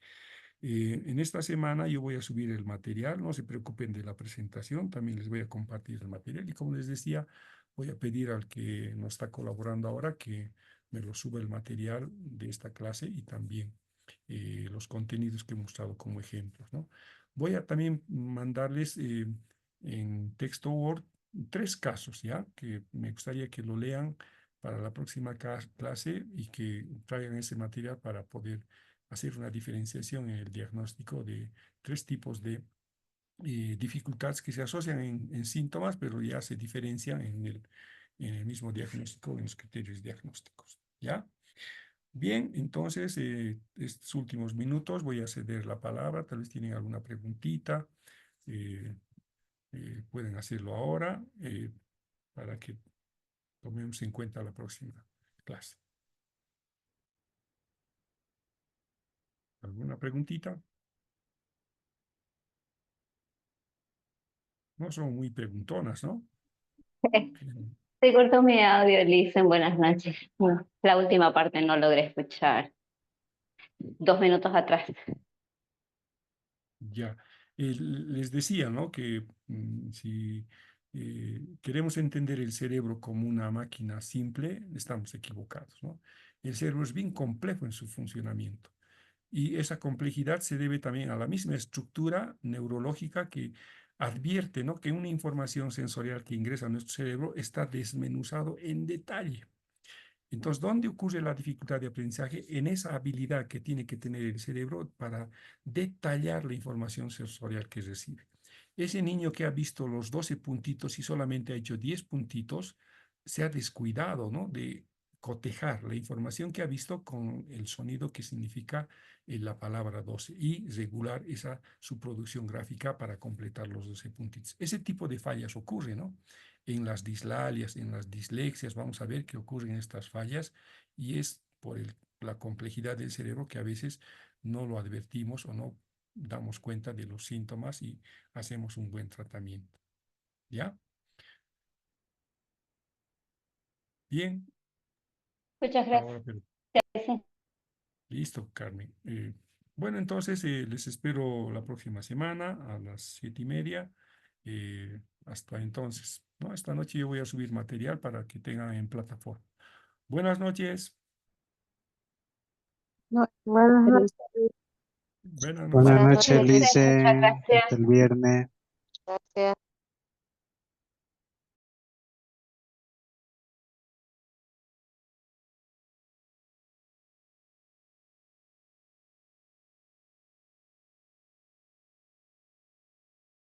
En esta semana yo voy a subir el material, no se preocupen de la presentación, también les voy a compartir el material y como les decía, voy a pedir al que nos está colaborando ahora que me lo suba el material de esta clase y también los contenidos que he mostrado como ejemplos, ¿no? Voy a también mandarles en texto Word 3 casos, ¿ya? Que me gustaría que lo lean para la próxima clase y que traigan ese material para poder hacer una diferenciación en el diagnóstico de 3 tipos de dificultades que se asocian en síntomas, pero ya se diferencian en el mismo diagnóstico, en los criterios diagnósticos, ¿ya? Bien, entonces, estos últimos minutos voy a ceder la palabra, tal vez tienen alguna preguntita, pueden hacerlo ahora para que tomemos en cuenta la próxima clase. ¿Alguna preguntita? No son muy preguntonas, ¿no? Se cortó mi audio, Lisen. Buenas noches. No, la última parte no logré escuchar. 2 minutos atrás. Ya. Les decía, ¿no? Que si queremos entender el cerebro como una máquina simple, estamos equivocados, ¿no? El cerebro es bien complejo en su funcionamiento. Y esa complejidad se debe también a la misma estructura neurológica que advierte, ¿no? Que una información sensorial que ingresa a nuestro cerebro está desmenuzado en detalle. Entonces, ¿dónde ocurre la dificultad de aprendizaje? En esa habilidad que tiene que tener el cerebro para detallar la información sensorial que recibe. Ese niño que ha visto los 12 puntitos y solamente ha hecho 10 puntitos, se ha descuidado, ¿no? De cotejar la información que ha visto con el sonido que significa la palabra 12 y regular su producción gráfica para completar los 12 puntitos. Ese tipo de fallas ocurre, ¿no? En las dislalias, en las dislexias, vamos a ver que ocurren estas fallas y es por la complejidad del cerebro que a veces no lo advertimos o no damos cuenta de los síntomas y hacemos un buen tratamiento. ¿Ya? Bien. Muchas Ahora, gracias. listo, Carmen. Bueno, entonces les espero la próxima semana a las 7:30. Hasta entonces, ¿no? Esta noche yo voy a subir material para que tengan en plataforma. Buenas noches. Buenas Buenas noches. Buenas Buenas noches. Buenas noches, noches, Lice. muchas gracias. Hasta el viernes. Gracias.